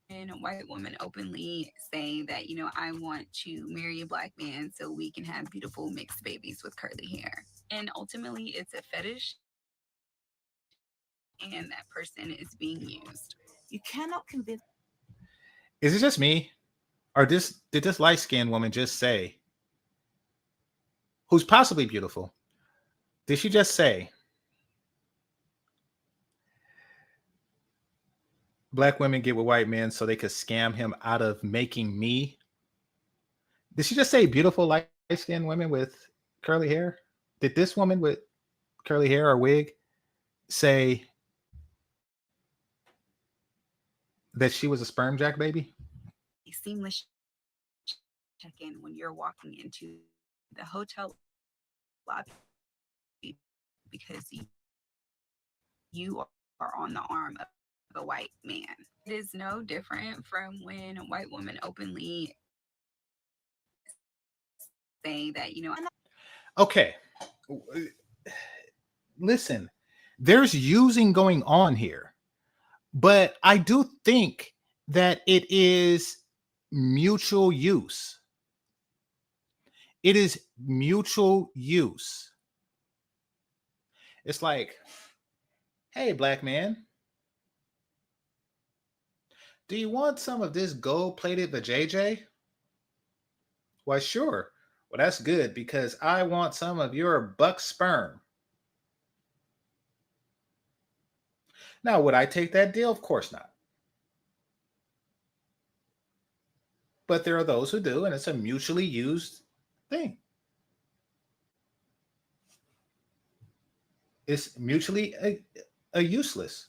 And a white woman openly saying that, I want to marry a black man so we can have beautiful mixed babies with curly hair. And ultimately, it's a fetish, and that person is being used. You cannot convince. Is it just me, or did this light skinned woman just say, who's possibly beautiful? Did she just say, black women get with white men so they could scam him out of making me? Did she just say beautiful light skinned women with curly hair? Did this woman with curly hair or wig say that she was a sperm jack baby? A seamless check-in when you're walking into the hotel lobby because you are on the arm of a white man. It is no different from when a white woman openly saying that, Okay. Listen, there's using going on here, but I do think that it is mutual use. It is mutual use. It's like, hey, black man, do you want some of this gold-plated vajayjay? Why, sure. Well, that's good because I want some of your buck sperm. Now, would I take that deal? Of course not. But there are those who do, and it's a mutually used thing. It's mutually a useless.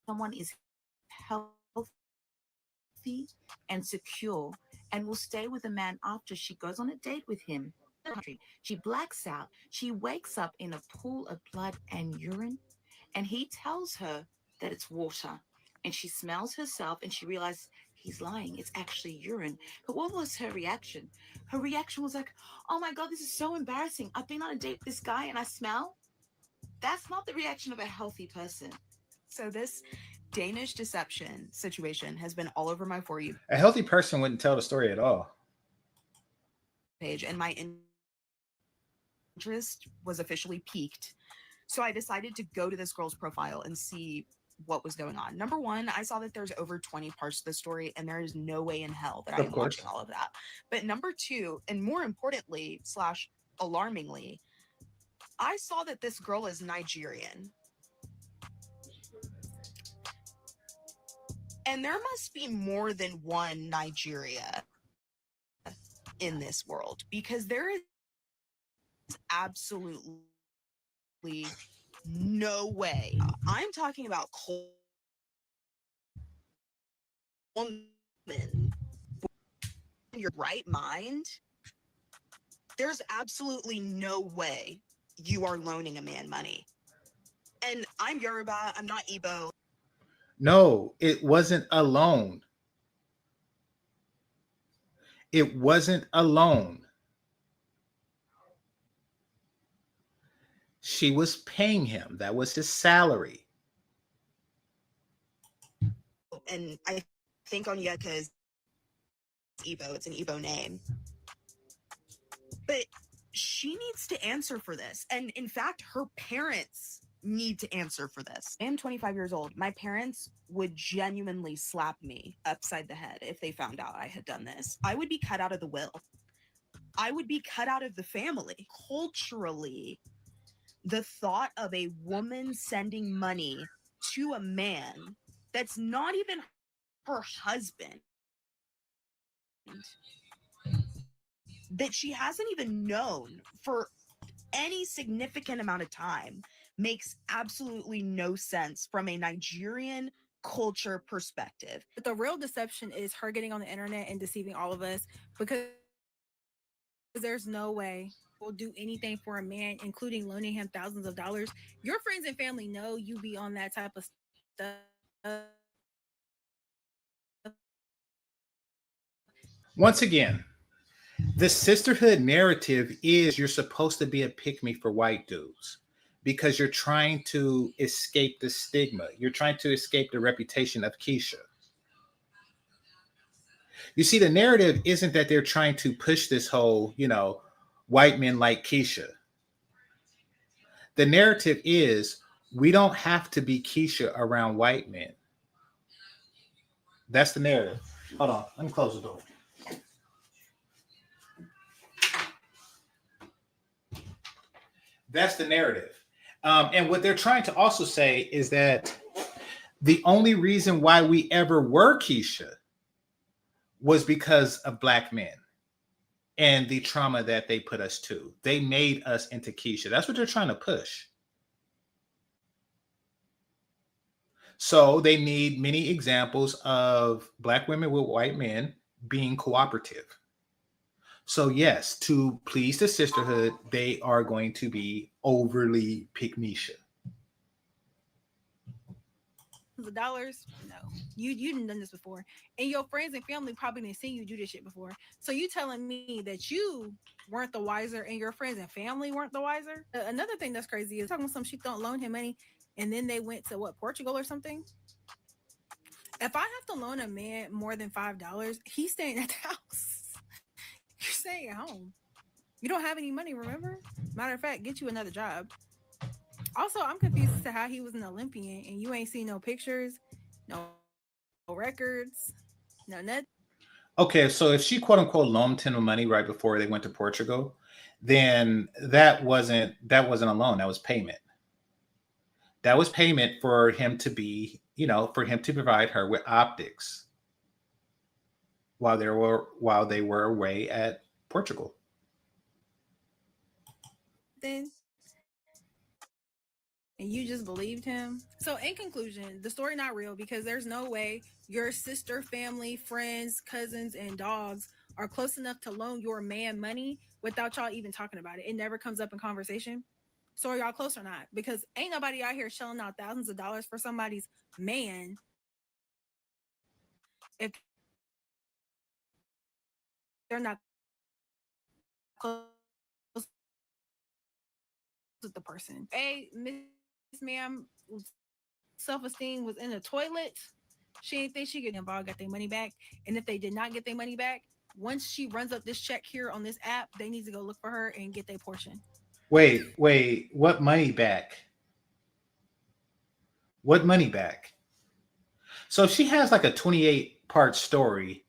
Someone is healthy and secure and will stay with a man after she goes on a date with him. She blacks out. She wakes up in a pool of blood and urine, and he tells her that it's water. And she smells herself and she realizes he's lying. It's actually urine. But what was her reaction? Her reaction was like, oh my God, this is so embarrassing. I've been on a date with this guy and I smell. That's not the reaction of a healthy person. So this Danish deception situation has been all over my For You A healthy person wouldn't tell the story at all. page, and my interest was officially piqued. So I decided to go to this girl's profile and see what was going on. Number one, I saw that there's over 20 parts to the story, and there is no way in hell that I am watching all of that. But number two, and more importantly, / alarmingly, I saw that this girl is Nigerian. And there must be more than one Nigeria in this world, because there is absolutely no way. I'm talking about woman in your right mind. There's absolutely no way you are loaning a man money. And I'm Yoruba, I'm not Igbo. No, it wasn't alone. It wasn't alone. She was paying him. That was his salary. And I think Onyeka is Igbo. It's an Igbo name. But she needs to answer for this. And in fact, her parents need to answer for this. I am 25 years old. My parents would genuinely slap me upside the head if they found out I had done this. I would be cut out of the will. I would be cut out of the family. Culturally, the thought of a woman sending money to a man that's not even her husband, that she hasn't even known for any significant amount of time, makes absolutely no sense from a Nigerian culture perspective. But the real deception is her getting on the internet and deceiving all of us, because there's no way we'll do anything for a man, including loaning him thousands of dollars. Your friends and family know you be on that type of stuff. Once again, the sisterhood narrative is you're supposed to be a pick-me for white dudes because you're trying to escape the stigma. You're trying to escape the reputation of Keisha. You see, the narrative isn't that they're trying to push this whole, white men like Keisha. The narrative is we don't have to be Keisha around white men. That's the narrative. Hold on, let me close the door. That's the narrative. And what they're trying to also say is that the only reason why we ever were Keisha was because of Black men and the trauma that they put us to. They made us into Keisha. That's what they're trying to push. So they need many examples of Black women with white men being cooperative. So yes, to please the sisterhood, they are going to be overly pick-me-sha. The dollars, no, you didn't done this before, and your friends and family probably didn't see you do this shit before. So you telling me that you weren't the wiser and your friends and family weren't the wiser? Another thing that's crazy is talking about some, she don't loan him money and then they went to Portugal or something. If I have to loan a man more than $5, he's staying at the house. You're staying at home. You don't have any money, remember? Matter of fact, get you another job. Also, I'm confused as to how he was an Olympian and you ain't seen no pictures, no records, no nothing. Okay, so if she quote unquote loaned him money right before they went to Portugal, then that wasn't a loan. That was payment. That was payment for him to be, for him to provide her with optics while they were away at Portugal. Then and you just believed him. So in conclusion, the story not real because there's no way your sister, family, friends, cousins, and dogs are close enough to loan your man money without y'all even talking about it. It never comes up in conversation. So are y'all close or not? Because ain't nobody out here shelling out thousands of dollars for somebody's man if they're not close with the person. Hey, Miss Ma'am, self-esteem was in the toilet. She didn't think she could involve, got their money back. And if they did not get their money back, once she runs up this check here on this app, they need to go look for her and get their portion. Wait, what money back? What money back? So if she has like a 28-part story,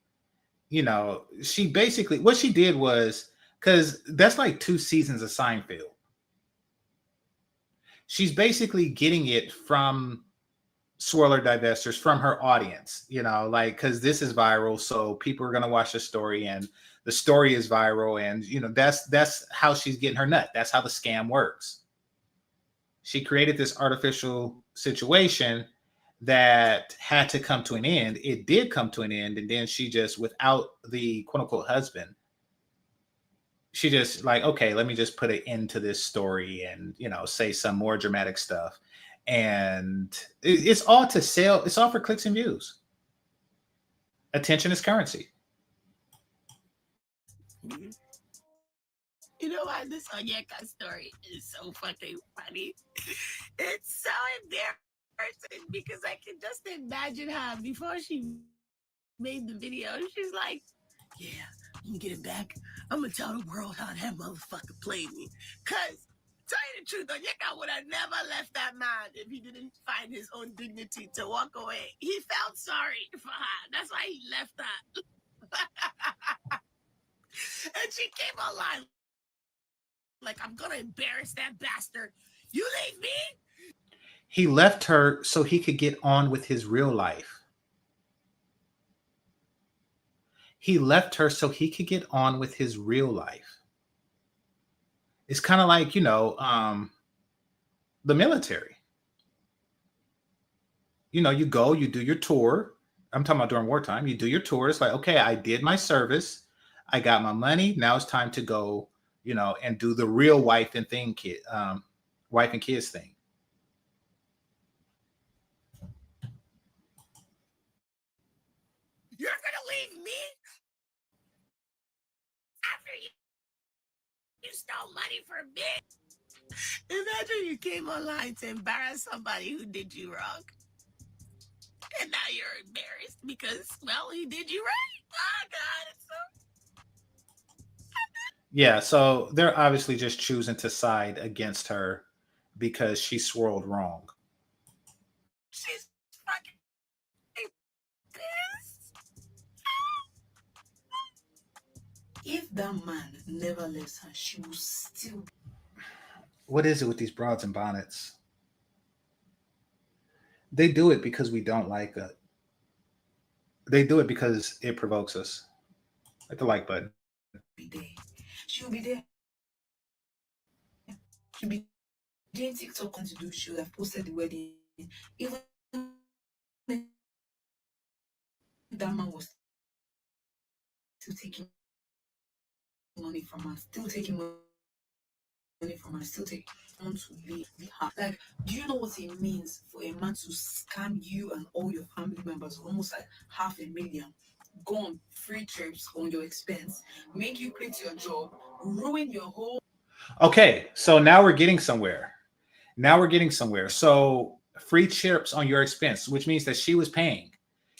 she basically, what she did was, because that's like 2 seasons of Seinfeld. She's basically getting it from Swirler Divestors, from her audience, because this is viral. So people are going to watch the story and the story is viral. And, that's how she's getting her nut. That's how the scam works. She created this artificial situation that had to come to an end. It did come to an end. And then she just, without the quote unquote husband, she just like, okay, let me just put it into this story and, say some more dramatic stuff. And it's all to sell. It's all for clicks and views. Attention is currency. You know why this Onyeka story is so fucking funny? It's so embarrassing because I can just imagine her before she made the video. She's like, yeah, I'm gonna get it back. I'm gonna tell the world how that motherfucker played me. Cause tell you the truth, Onyeka would have never left that man if he didn't find his own dignity to walk away. He felt sorry for her. That's why he left her. And she came online like, I'm gonna embarrass that bastard. You leave me? He left her so he could get on with his real life. He left her so he could get on with his real life. It's kind of like, the military. You go, you do your tour. I'm talking about during wartime. You do your tour. It's like, okay, I did my service. I got my money. Now it's time to go, and do the real wife and kids thing. You're gonna leave me? After you stole money from me? Imagine you came online to embarrass somebody who did you wrong. And now you're embarrassed because, well, he did you right. Oh, God, it's so... Yeah, so they're obviously just choosing to side against her because she swirled wrong. She's fucking pissed. If that man never left her, she will still... What is it with these broads and bonnets? They do it because we don't like it. They do it because it provokes us. Hit the like button. Be there. She'll be there. She'll be doing TikTok on to do. She would have posted the wedding. Even if that man was still taking money from her, still taking money from her, still taking want to leave her. Like, do you know what it means for a man to scam you and all your family members almost like $500,000? Go on free trips on your expense, make you quit your job, ruin your whole... Okay, so now we're getting somewhere. So free trips on your expense, which means that she was paying.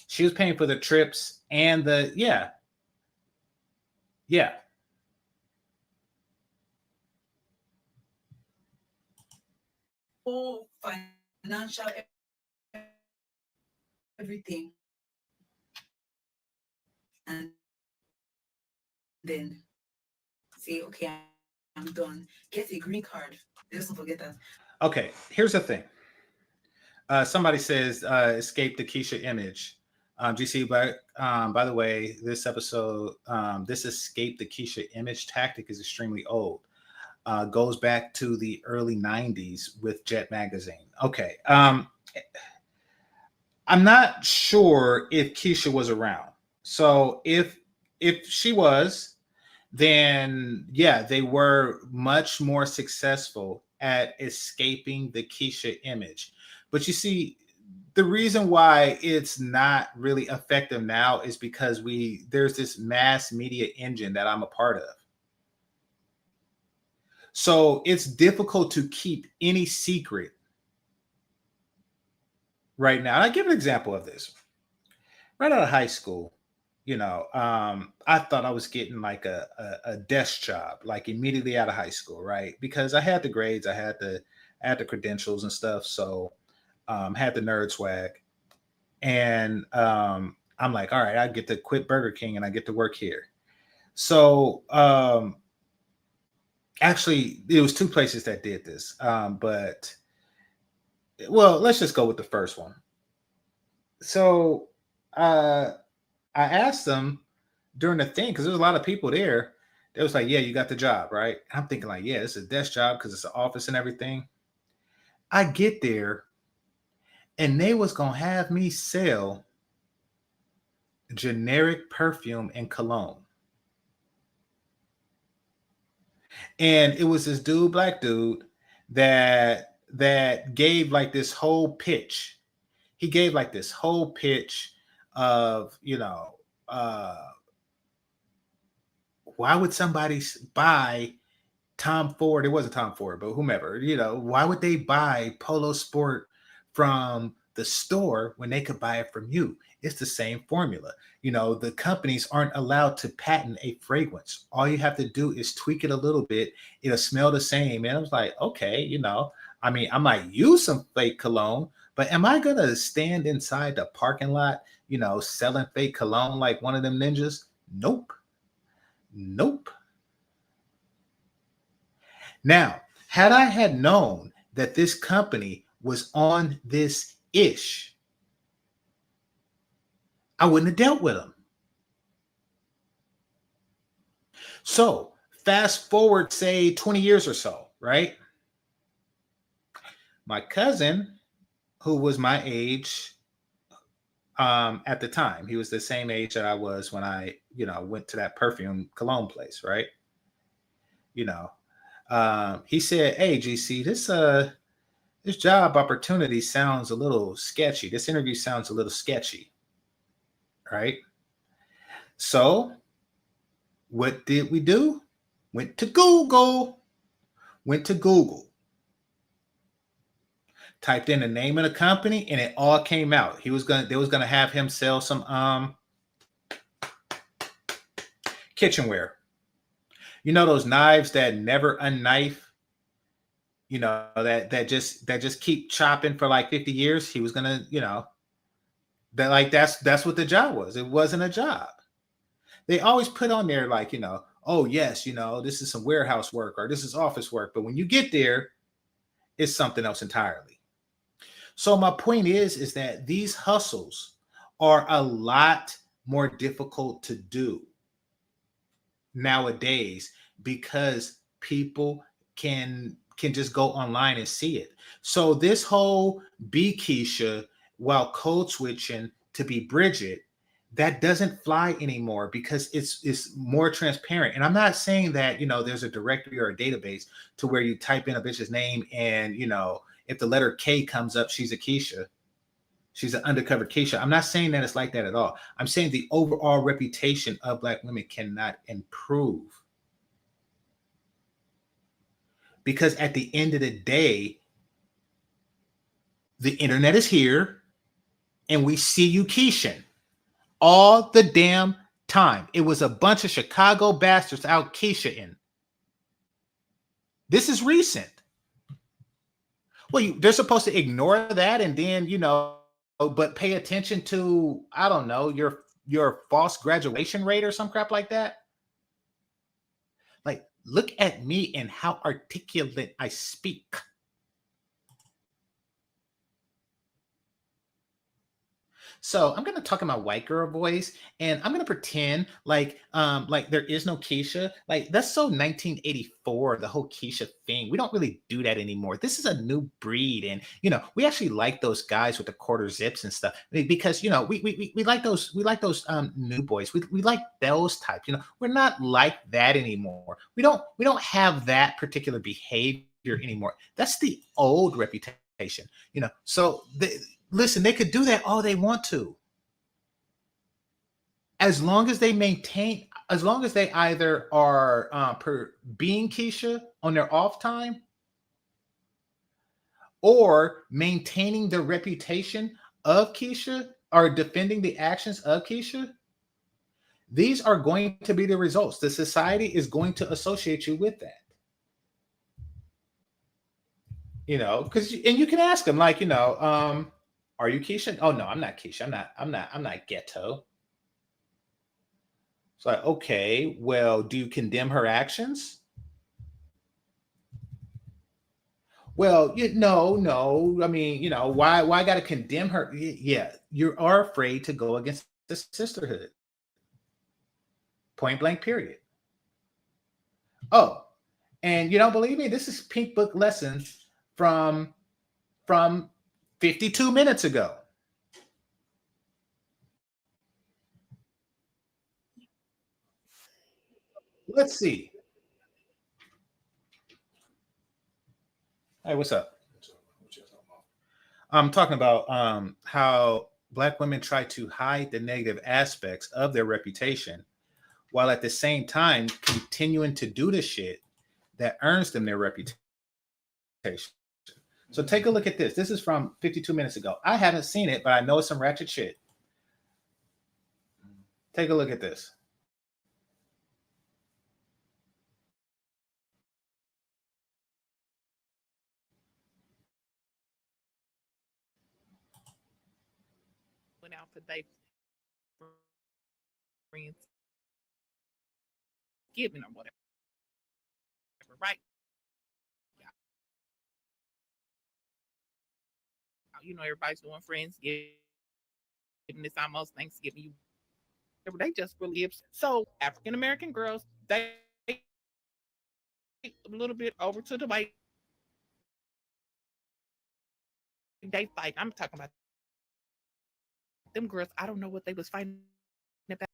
She was paying for the trips and yeah. Whole financial everything. And then say, okay, I'm done. Get a green card. Just don't forget that. Okay, here's the thing. Somebody says, escape the Keisha image. GC, by the way, this episode, this escape the Keisha image tactic is extremely old. Goes back to the early 90s with Jet Magazine. Okay. I'm not sure if Keisha was around. So if she was, then yeah, they were much more successful at escaping the Keisha image. But you see, the reason why it's not really effective now is because there's this mass media engine that I'm a part of. So it's difficult to keep any secret right now. And I'll give an example of this. Right out of high school, I thought I was getting like a desk job, like immediately out of high school, right? Because I had the grades, I had the credentials and stuff. So had the nerd swag. And I'm like, all right, I get to quit Burger King and I get to work here. So actually, it was two places that did this. But let's just go with the first one. So I asked them during the thing, because there's a lot of people there. They was like, yeah, you got the job, right? And I'm thinking like, yeah, it's a desk job because it's an office and everything. I get there and they was going to have me sell generic perfume and cologne. And it was this black dude that that gave like this whole pitch. He gave like this whole pitch of, why would somebody buy Tom Ford? It wasn't Tom Ford, but whomever, why would they buy Polo Sport from the store when they could buy it from you? It's the same formula. The companies aren't allowed to patent a fragrance. All you have to do is tweak it a little bit. It'll smell the same. And I was like, okay, I might use some fake cologne, but am I going to stand inside the parking lot, selling fake cologne like one of them ninjas? Nope. Nope. Now, had I had known that this company was on this ish, I wouldn't have dealt with them. So fast forward, say 20 years or so, right? My cousin, who was my age at the time, he was the same age that I was when I, went to that perfume cologne place, right? He said, "Hey, GC, this job opportunity sounds a little sketchy. This interview sounds a little sketchy." Right? So what did we do? Went to Google. Typed in the name of the company and it all came out. They was gonna have him sell some kitchenware. Those knives that never unknife, that just keep chopping for like 50 years. He was gonna, that's what the job was. It wasn't a job. They always put on there like, oh yes, this is some warehouse work or this is office work. But when you get there, it's something else entirely. So my point is that these hustles are a lot more difficult to do nowadays because people can just go online and see it. So this whole be Keisha while code switching to be Bridget, that doesn't fly anymore because it's more transparent. And I'm not saying that, there's a directory or a database to where you type in a bitch's name and, if the letter K comes up, she's a Keisha. She's an undercover Keisha. I'm not saying that it's like that at all. I'm saying the overall reputation of Black women cannot improve. Because at the end of the day, the internet is here and we see you Keishan all the damn time. It was a bunch of Chicago bastards out Keisha-ing. This is recent. Well, they're supposed to ignore that and then, but pay attention to, I don't know, your false graduation rate or some crap like that. Like, look at me and how articulate I speak. So I'm going to talk in my white girl voice and I'm going to pretend like there is no Keisha. Like that's so 1984, the whole Keisha thing. We don't really do that anymore. This is a new breed. And, we actually like those guys with the quarter zips and stuff because, we like those new boys. We like those types, we're not like that anymore. We don't have that particular behavior anymore. That's the old reputation, so listen, they could do that all they want to. As long as they either are being Keisha on their off time or maintaining the reputation of Keisha or defending the actions of Keisha, these are going to be the results. The society is going to associate you with that. Because and you can ask them like, are you Keisha? Oh no, I'm not Keisha. I'm not ghetto. It's like, okay, well, do you condemn her actions? Well, no. I mean, why I gotta condemn her? Yeah, you are afraid to go against the sisterhood. Point blank, period. Oh, and you don't believe me? This is Pink Book lessons from 52 minutes ago. Let's see. Hey, what's up? I'm talking about how Black women try to hide the negative aspects of their reputation while at the same time continuing to do the shit that earns them their reputation. So take a look at this. This is from 52 minutes ago. I haven't seen it, but I know it's some ratchet shit. Take a look at this. Went out for dates, friends, giving or whatever, right? You know, everybody's doing friends giving. It's almost Thanksgiving. They just really give. So African American girls, they a little bit over to the white. They fight. I'm talking about them girls. I don't know what they was fighting about.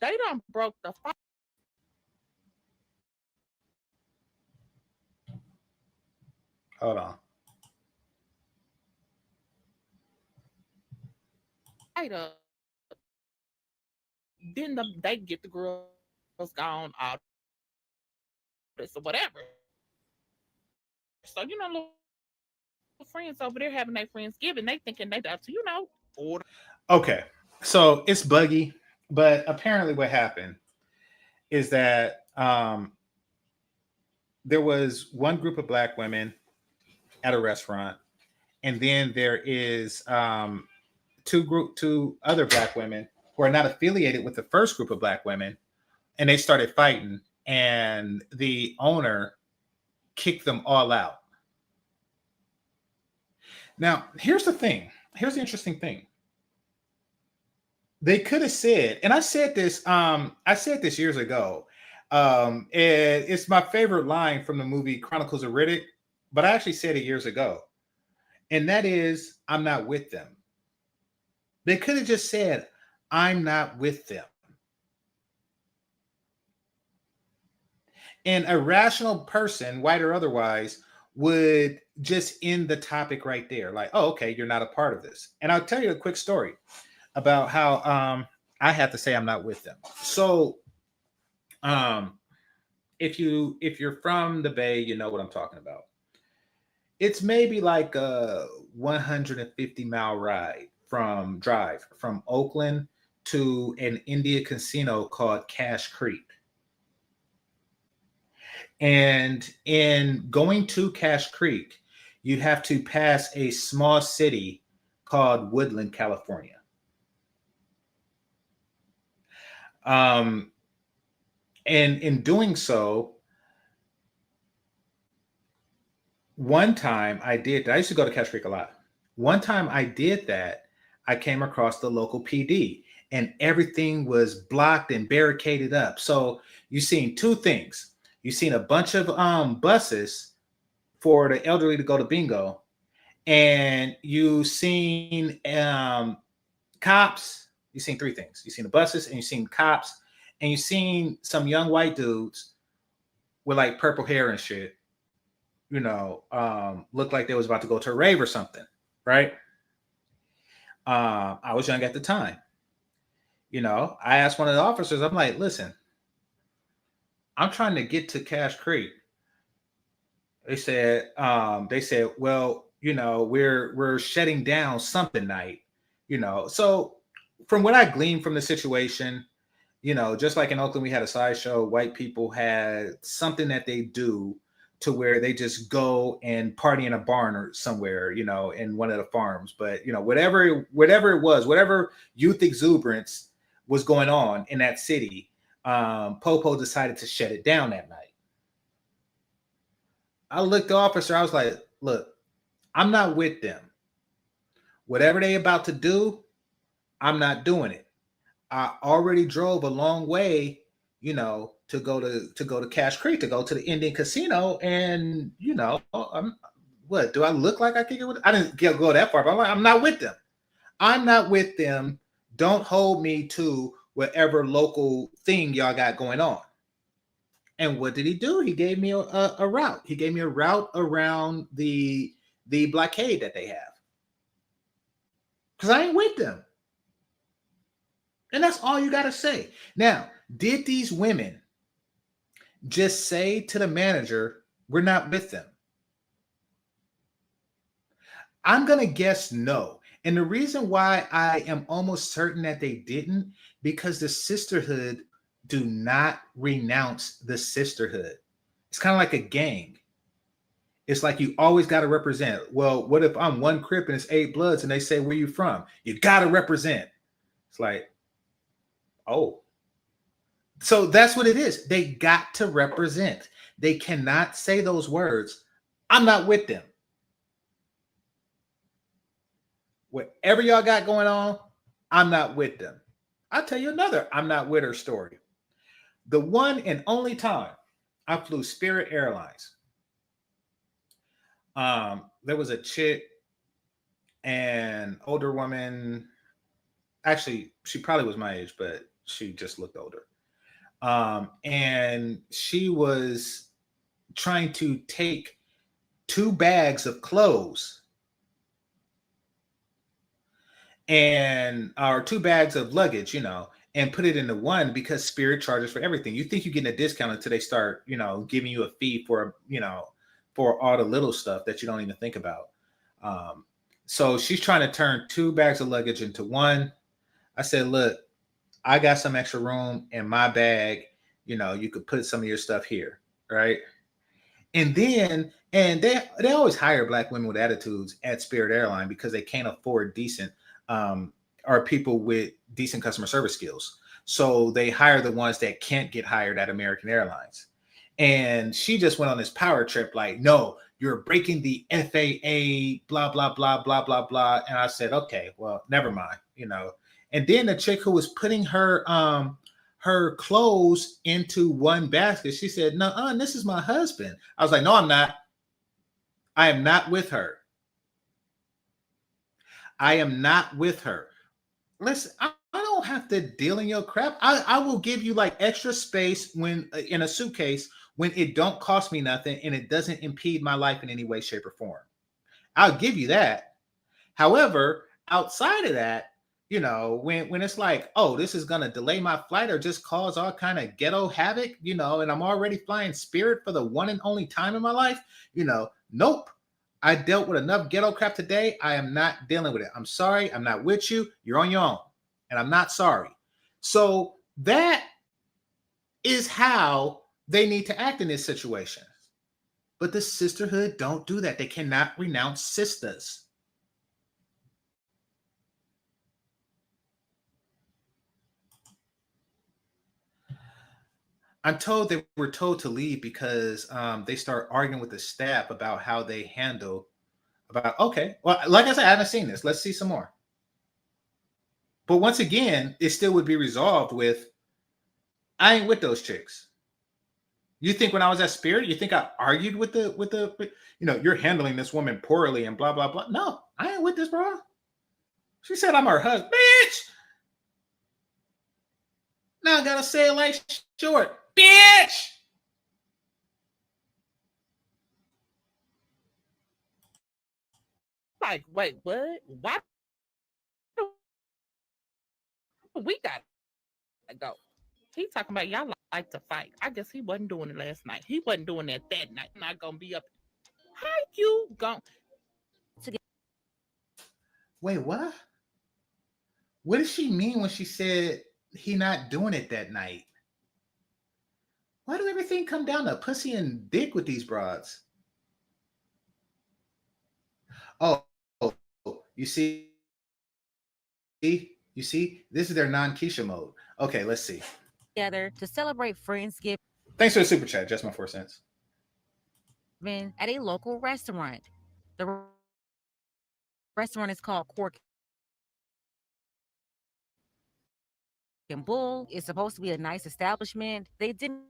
They done broke the fight. Hold on. Then they get the girls gone out this or whatever. So you know, little friends over there having their Friendsgiving, they thinking they up to order. Okay, so it's buggy, but apparently what happened is that there was one group of Black women at a restaurant, and then there is two other Black women who are not affiliated with the first group of Black women, and they started fighting, and the owner kicked them all out. Now, here's the thing. Here's the interesting thing. They could have said, and I said this years ago. It's my favorite line from the movie Chronicles of Riddick, but I actually said it years ago. And that is, I'm not with them. They could have just said, I'm not with them. And a rational person, white or otherwise, would just end the topic right there. Like, oh, okay, you're not a part of this. And I'll tell you a quick story about how I have to say I'm not with them. So if you're from the Bay, you know what I'm talking about. It's maybe like a 150-mile drive from Oakland to an India casino called Cache Creek. And in going to Cache Creek, you have to pass a small city called Woodland, California. And in doing so, one time I did that. I used to go to Cache Creek a lot. One time I did that, I came across the local PD and everything was blocked and barricaded up. So you've seen two things. You've seen a bunch of buses for the elderly to go to bingo, and you've seen cops. You've seen three things. You've seen the buses, and you've seen cops, and you've seen some young white dudes with like purple hair and shit, looked like they was about to go to a rave or something, right? I was young at the time. I asked one of the officers, I'm like, listen, I'm trying to get to Cache Creek. They said, well, we're shutting down something night, So from what I gleaned from the situation, just like in Oakland, we had a sideshow. White people had something that they do to where they just go and party in a barn or somewhere, in one of the farms. But, whatever it was, whatever youth exuberance was going on in that city, Popo decided to shut it down that night. I looked at the officer. I was like, look, I'm not with them. Whatever they about to do, I'm not doing it. I already drove a long way, to go to Cache Creek, to go to the Indian casino. And, what do I look like? I didn't go that far, but I'm like, I'm not with them. I'm not with them. Don't hold me to whatever local thing y'all got going on. And what did he do? He gave me a route. He gave me a route around the blockade that they have. Because I ain't with them. And that's all you got to say. Now, did these women just say to the manager, we're not with them? I'm going to guess no. And the reason why I am almost certain that they didn't, because the sisterhood do not renounce the sisterhood. It's kind of like a gang. It's like you always got to represent. Well, what if I'm one Crip and it's 8 Bloods and they say, where you from? You got to represent. It's like, oh. So that's what it is. They got to represent. They cannot say those words. I'm not with them. Whatever y'all got going on, I'm not with them. I'll tell you another I'm not with her story. The one and only time I flew Spirit Airlines. There was a chick, an older woman. Actually, she probably was my age, but she just looked older. And she was trying to take 2 bags of clothes and or 2 bags of luggage, and put it into one because Spirit charges for everything. You think you're getting a discount until they start, giving you a fee for, for all the little stuff that you don't even think about. So she's trying to turn 2 bags of luggage into one. I said, look, I got some extra room in my bag. You could put some of your stuff here, right? And they always hire Black women with attitudes at Spirit Airline because they can't afford decent or people with decent customer service skills. So they hire the ones that can't get hired at American Airlines. And she just went on this power trip like, no, you're breaking the FAA, blah, blah, blah, blah, blah, blah. And I said, okay, well, never mind, And then the chick who was putting her clothes into one basket, she said, no, this is my husband. I was like, no, I'm not. I am not with her. I am not with her. Listen, I don't have to deal in your crap. I will give you like extra space when in a suitcase when it don't cost me nothing and it doesn't impede my life in any way, shape, or form. I'll give you that. However, outside of that, when it's like, oh, this is gonna delay my flight or just cause all kind of ghetto havoc, and I'm already flying Spirit for the one and only time in my life, nope. I dealt with enough ghetto crap today. I am not dealing with it. I'm sorry. I'm not with you. You're on your own. And I'm not sorry. So that is how they need to act in this situation. But the sisterhood don't do that. They cannot renounce sisters. I'm told they were told to leave because they start arguing with the staff about how they handle okay. Well, like I said, I haven't seen this. Let's see some more. But once again, it still would be resolved with, I ain't with those chicks. You think when I was at Spirit, you think I argued with you're handling this woman poorly and blah, blah, blah. No, I ain't with this, bro. She said I'm her husband. Bitch! Now I gotta say it like short. Bitch! Like, wait, what? Why do we gotta go? He talking about y'all like to fight. I guess he wasn't doing it last night. He wasn't doing that night. Not gonna be up. How you going? Wait, what? What does she mean when she said he not doing it that night? Why do everything come down to pussy and dick with these broads? Oh, you see? You see? This is their non-Keisha mode. Okay, let's see. Together to celebrate Friendsgiving. Thanks for the super chat. Just my 4 cents. At a local restaurant. The restaurant is called Cork and Bull. It's supposed to be a nice establishment. They didn't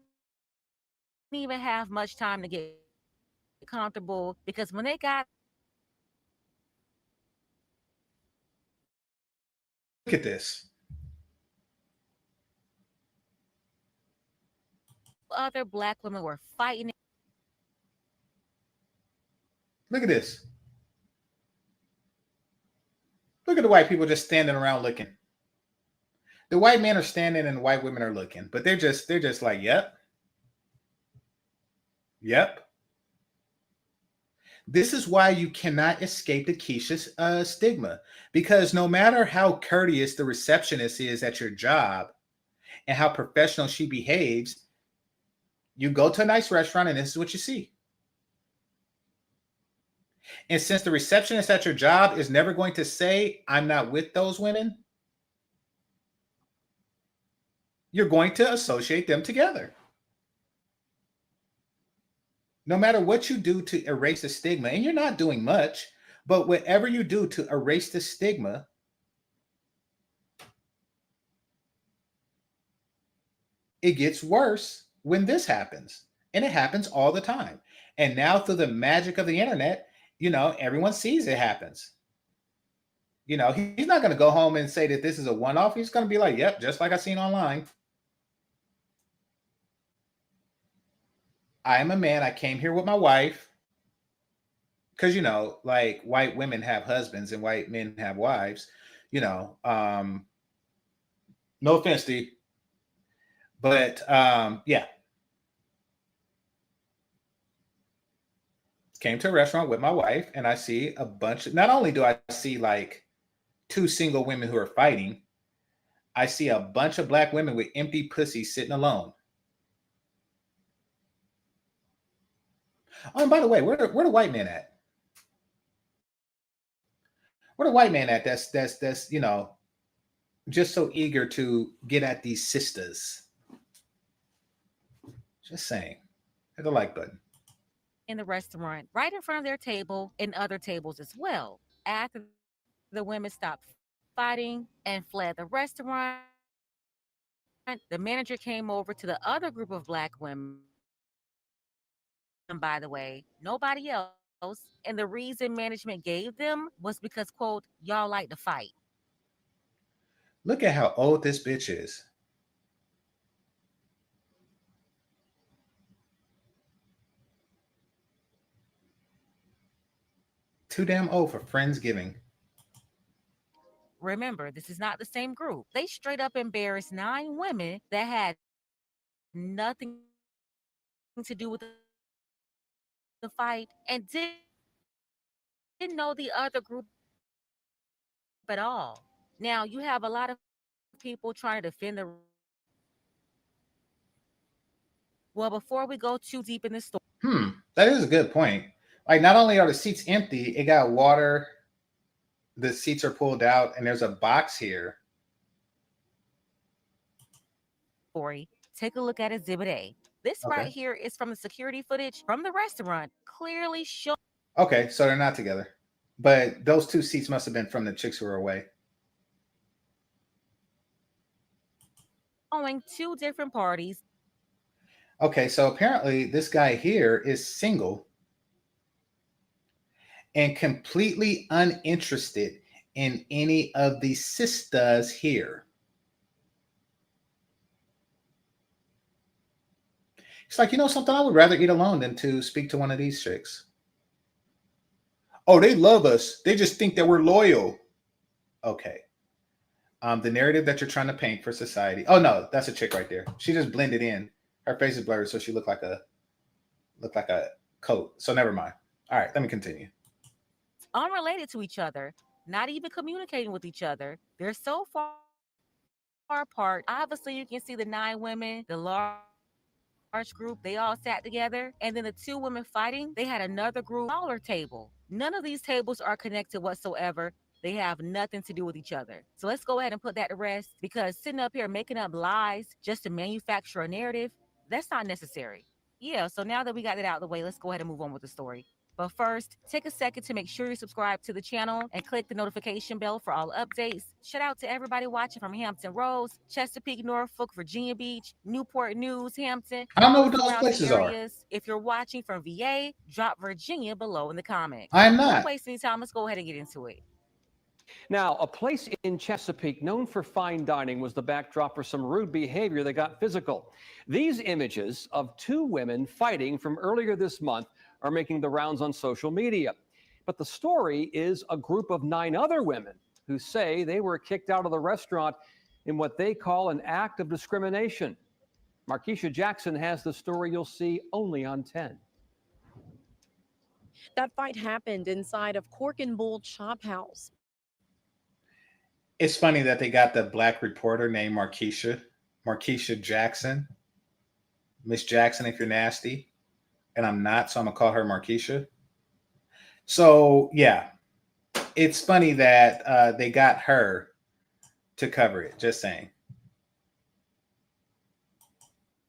even have much time to get comfortable because when they got Look at this. other black women were fighting. Look at this. Look at the white people just standing around looking. The white men are standing and the white women are looking, but they're just like, yep, yep. This is why you cannot escape the Keisha's stigma, because no matter how courteous the receptionist is at your job and how professional she behaves, you go to a nice restaurant and this is what you see. And since the receptionist at your job is never going to say, I'm not with those women, you're going to associate them together. No matter what you do to erase the stigma, and you're not doing much, but whatever you do to erase the stigma, it gets worse when this happens. And it happens all the time. And now through the magic of the internet, everyone sees it happens. He's not going to go home and say that this is a one-off. He's going to be like, yep, just like I seen online. I am a man. I came here with my wife. Because, like white women have husbands and white men have wives, no offense, Steve. But yeah. Came to a restaurant with my wife and I see a bunch of, not only do I see like two single women who are fighting, I see a bunch of black women with empty pussies sitting alone. Oh, and by the way, where the white men at? Where the white man at? That's just so eager to get at these sisters. Just saying. Hit the like button. In the restaurant, right in front of their table and other tables as well. After the women stopped fighting and fled the restaurant, the manager came over to the other group of black women. And by the way, nobody else. And the reason management gave them was because, quote, y'all like to fight. Look at how old this bitch is. Too damn old for Friendsgiving. Remember, this is not the same group. They straight up embarrassed 9 women that had nothing to do with the fight and didn't know the other group at all. Now, you have a lot of people trying to defend the. Well, before we go too deep in the story. That is a good point. Like, not only are the seats empty, it got water. The seats are pulled out, and there's a box here. Take a look at Exhibit A. This right here is from the security footage from the restaurant, clearly showing. Okay, so they're not together. But those 2 seats must have been from the chicks who were away. Showing 2 different parties. Okay, so apparently this guy here is single and completely uninterested in any of the sisters here. It's like, something, I would rather eat alone than to speak to one of these chicks. Oh, they love us. They just think that we're loyal. Okay. The narrative that you're trying to paint for society. Oh no, that's a chick right there. She just blended in. Her face is blurred, so she looked like a coat. So never mind. All right, let me continue. Unrelated to each other, not even communicating with each other. They're so far apart. Obviously, you can see the 9 women, the large group, they all sat together. And then the 2 women fighting, they had another group, smaller table. None of these tables are connected whatsoever. They have nothing to do with each other. So let's go ahead and put that to rest, because sitting up here making up lies just to manufacture a narrative, that's not necessary. Yeah, so now that we got it out of the way, let's go ahead and move on with the story. But first, take a second to make sure you subscribe to the channel and click the notification bell for all updates. Shout out to everybody watching from Hampton Roads, Chesapeake, Norfolk, Virginia Beach, Newport News, Hampton. I don't know what those places are. If you're watching from VA, drop Virginia below in the comments. I'm not. Don't waste any time. Let's go ahead and get into it. Now, a place in Chesapeake known for fine dining was the backdrop for some rude behavior that got physical. These images of two women fighting from earlier this month are making the rounds on social media. But the story is a group of 9 other women who say they were kicked out of the restaurant in what they call an act of discrimination. Markeisha Jackson has the story you'll see only on 10. That fight happened inside of Cork and Bull Chop House. It's funny that they got the black reporter named Markeisha Jackson. Miss Jackson, if you're nasty. And I'm not, so I'm going to call her Markeisha. So, yeah, it's funny that they got her to cover it. Just saying.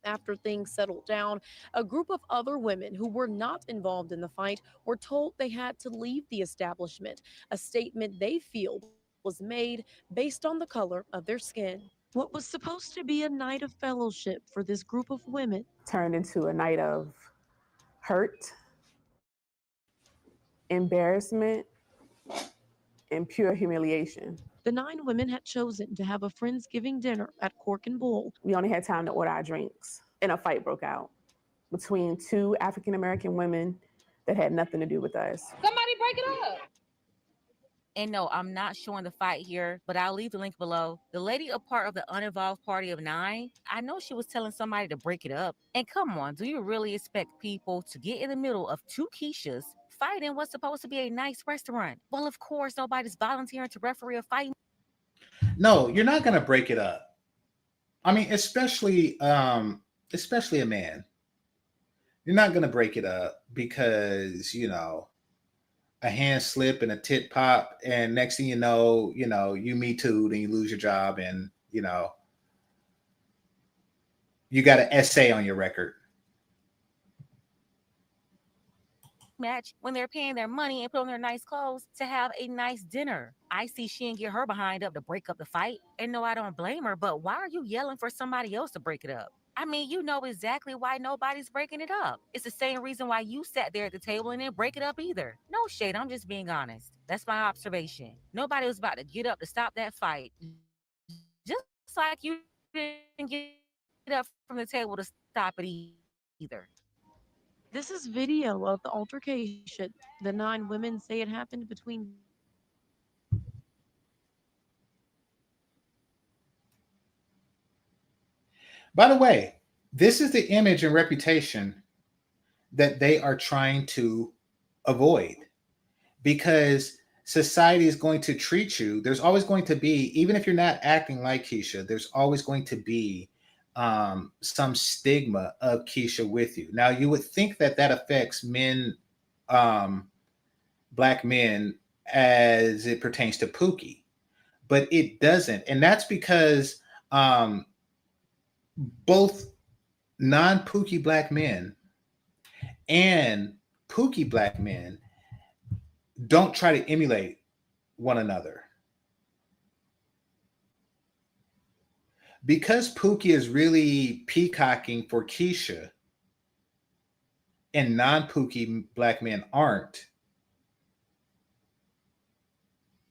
After things settled down, a group of other women who were not involved in the fight were told they had to leave the establishment, a statement they feel was made based on the color of their skin. What was supposed to be a night of fellowship for this group of women turned into a night of hurt, embarrassment, and pure humiliation. The 9 women had chosen to have a Friendsgiving dinner at Cork and Bull. We only had time to order our drinks, and a fight broke out between 2 African-American women that had nothing to do with us. Somebody break it up. And no, I'm not showing the fight here, but I'll leave the link below. The lady, a part of the uninvolved party of 9, I know she was telling somebody to break it up. And come on, do you really expect people to get in the middle of 2 Keishas fighting what's supposed to be a nice restaurant? Well, of course, nobody's volunteering to referee a fight. No, you're not going to break it up. I mean, especially a man. You're not going to break it up because, a hand slip and a tit pop, and next thing you know, you Me Too'd and you lose your job, and you got an essay on your record. Match when they're paying their money and put on their nice clothes to have a nice dinner. I see she and get her behind up to break up the fight. And no, I don't blame her, but why are you yelling for somebody else to break it up? I mean, you know exactly why nobody's breaking it up. It's the same reason why you sat there at the table and didn't break it up either. No shade, I'm just being honest. That's my observation. Nobody was about to get up to stop that fight. Just like you didn't get up from the table to stop it either. This is video of the altercation. The 9 women say it happened between. By the way, this is the image and reputation that they are trying to avoid, because society is going to treat you. There's always going to be, even if you're not acting like Keisha, there's always going to be some stigma of Keisha with you. Now, you would think that affects men, black men, as it pertains to Pookie, but it doesn't. And that's because both non-Pookie black men and Pookie black men don't try to emulate one another. Because Pookie is really peacocking for Keisha and non-Pookie black men aren't,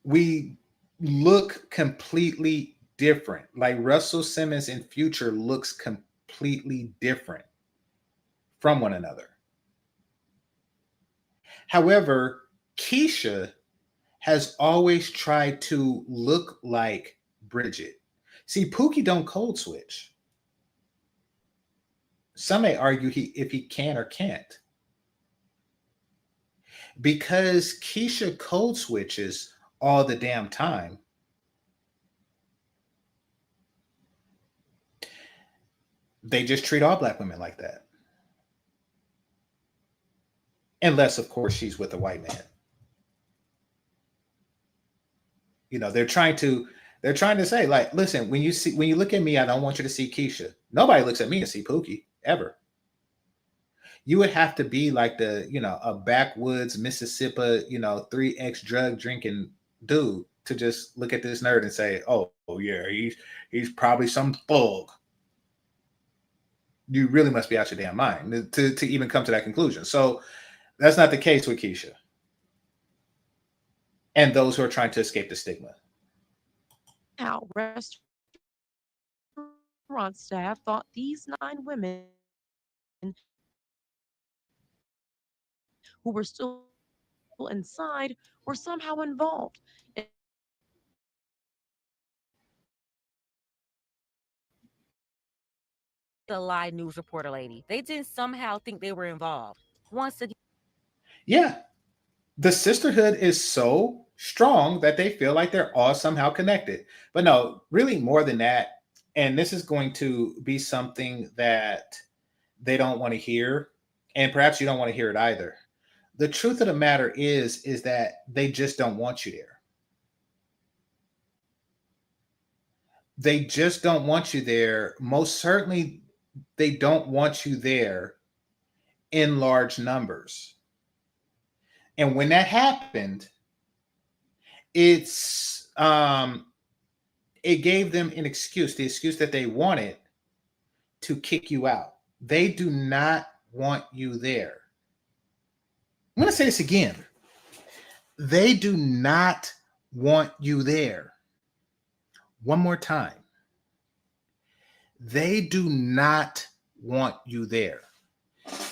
we look completely different. Like Russell Simmons in Future looks completely different from one another. However, Keisha has always tried to look like Bridget. See, Pookie don't code switch. Some may argue if he can or can't. Because Keisha code switches all the damn time, they just treat all black women like that. Unless, of course, she's with a white man. They're trying to say, like, listen, when you look at me, I don't want you to see Keisha. Nobody looks at me and see Pookie ever. You would have to be like a backwoods Mississippi, 3X drug drinking dude to just look at this nerd and say, oh yeah, he's probably some thug. You really must be out your damn mind to even come to that conclusion. So that's not the case with Keisha. and those who are trying to escape the stigma. How restaurant staff thought these 9 women who were still inside were somehow involved in the fight. The lie news reporter lady. They didn't somehow think they were involved. Once again, Yeah, the sisterhood is so strong that they feel like they're all somehow connected. But no, really more than that. And this is going to be something that they don't want to hear. And perhaps you don't want to hear it either. The truth of the matter is that they just don't want you there. They just don't want you there. Most certainly, they don't want you there in large numbers. And when that happened, it gave them an excuse, the excuse that they wanted to kick you out. They do not want you there. I'm going to say this again. They do not want you there. One more time. They do not want you there.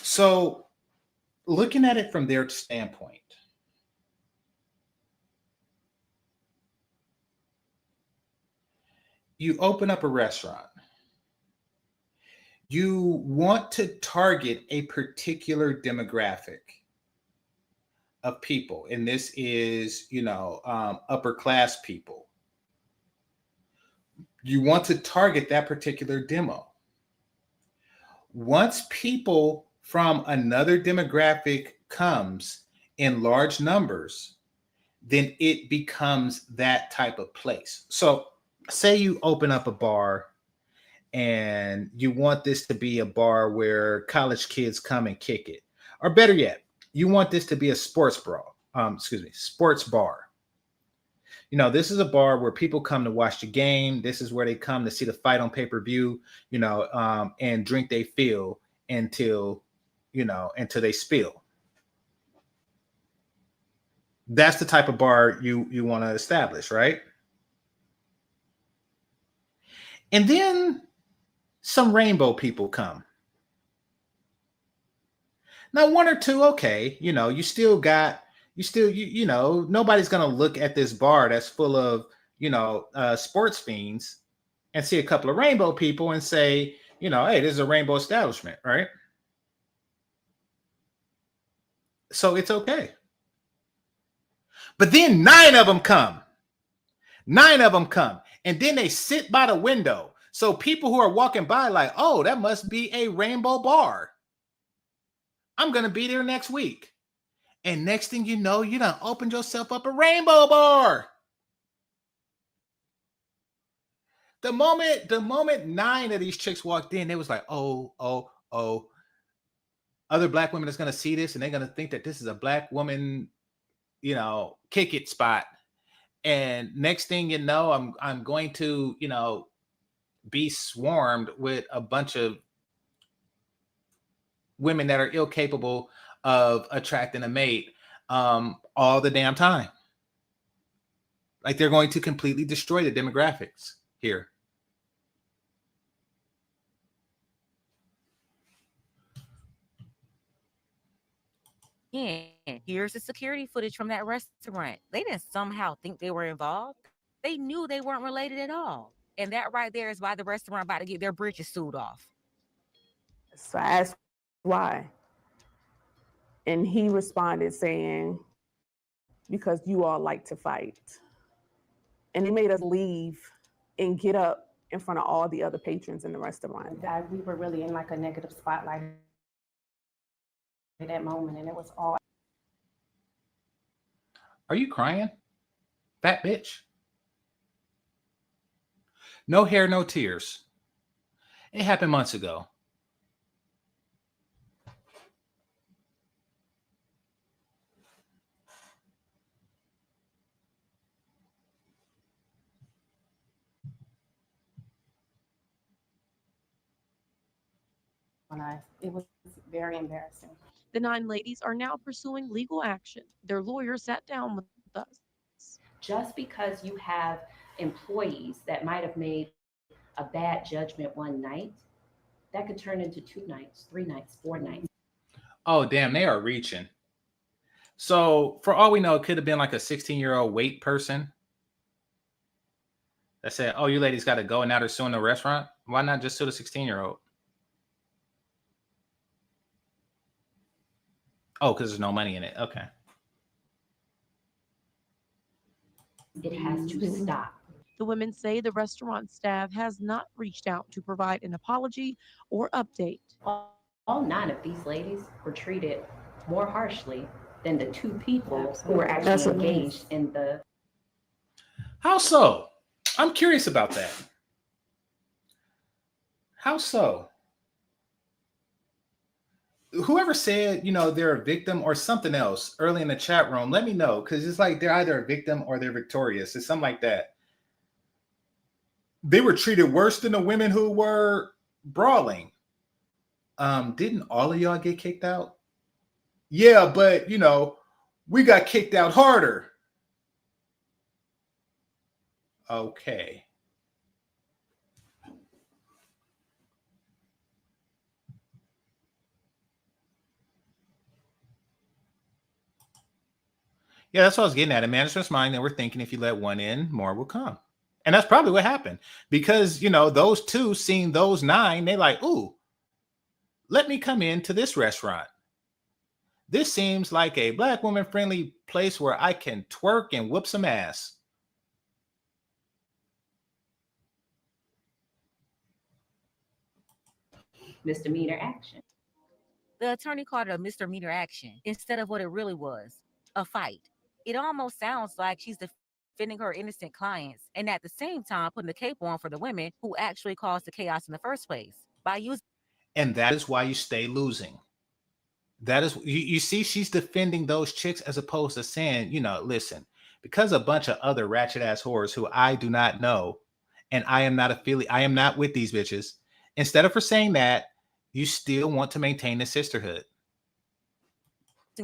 So, looking at it from their standpoint, you open up a restaurant. You want to target a particular demographic of people, and this is, upper class people. You want to target that particular demo. Once people from another demographic comes in large numbers, then it becomes that type of place. So, say you open up a bar and you want this to be a bar where college kids come and kick it. Or better yet, you want this to be a sports bar. This is a bar where people come to watch the game. This is where they come to see the fight on pay-per-view, and drink they fill until they spill. That's the type of bar you want to establish, right? And then some rainbow people come. Now, one or two, okay, nobody's going to look at this bar that's full of, sports fiends and see a couple of rainbow people and say, hey, this is a rainbow establishment, right? So it's okay. But then 9 of them come. 9 of them come. And then they sit by the window. So people who are walking by like, oh, that must be a rainbow bar. I'm going to be there next week. And next thing you know, you done opened yourself up a rainbow bar. The moment 9 of these chicks walked in, they was like, oh. Other black women is going to see this and they're going to think that this is a black woman, kick it spot. And next thing you know, I'm going to, be swarmed with a bunch of women that are ill capable of attracting a mate all the damn time. Like they're going to completely destroy the demographics here. yeah, here's the security footage from that restaurant. They didn't somehow think they were involved. They knew they weren't related at all. And that right there is why the restaurant about to get their britches sewed off. So I asked why. And he responded saying, because you all like to fight. And they made us leave and get up in front of all the other patrons in the restaurant. We were really in like a negative spotlight at that moment, and it was all. Are you crying? Fat bitch. No hair, no tears. It happened months ago. It was very embarrassing. The 9 ladies are now pursuing legal action. Their lawyer sat down with us just because you have employees that might have made a bad judgment one night, that could turn into 2 nights, 3 nights, 4 nights. Oh, damn, they are reaching. So, for all we know, it could have been like a 16-year-old wait person that said, "Oh, you ladies got to go," and now they're suing the restaurant. Why not just sue the 16-year-old? Oh, because there's no money in it. Okay. It has to stop. The women say the restaurant staff has not reached out to provide an apology or update. All 9 of these ladies were treated more harshly than the 2 people who were That's actually what it is. engaged in the. How so? I'm curious about that. How so? Whoever said, they're a victim or something else early in the chat room, let me know, because it's like they're either a victim or they're victorious. It's something like that. They were treated worse than the women who were brawling. Didn't all of y'all get kicked out? Yeah, but, we got kicked out harder. Okay. Yeah, that's what I was getting at. In management's mind, they were thinking if you let one in, more will come. And that's probably what happened. Because, those 2 seeing those 9, they like, ooh, let me come into this restaurant. This seems like a Black woman friendly place where I can twerk and whoop some ass. Misdemeanor action. The attorney called it a misdemeanor action instead of what it really was, a fight. It almost sounds like she's defending her innocent clients and at the same time putting the cape on for the women who actually caused the chaos in the first place by using. And that is why you stay losing. That is, you see, she's defending those chicks as opposed to saying, listen, because a bunch of other ratchet ass whores who I do not know, and I am not with these bitches. Instead of for saying that, you still want to maintain the sisterhood.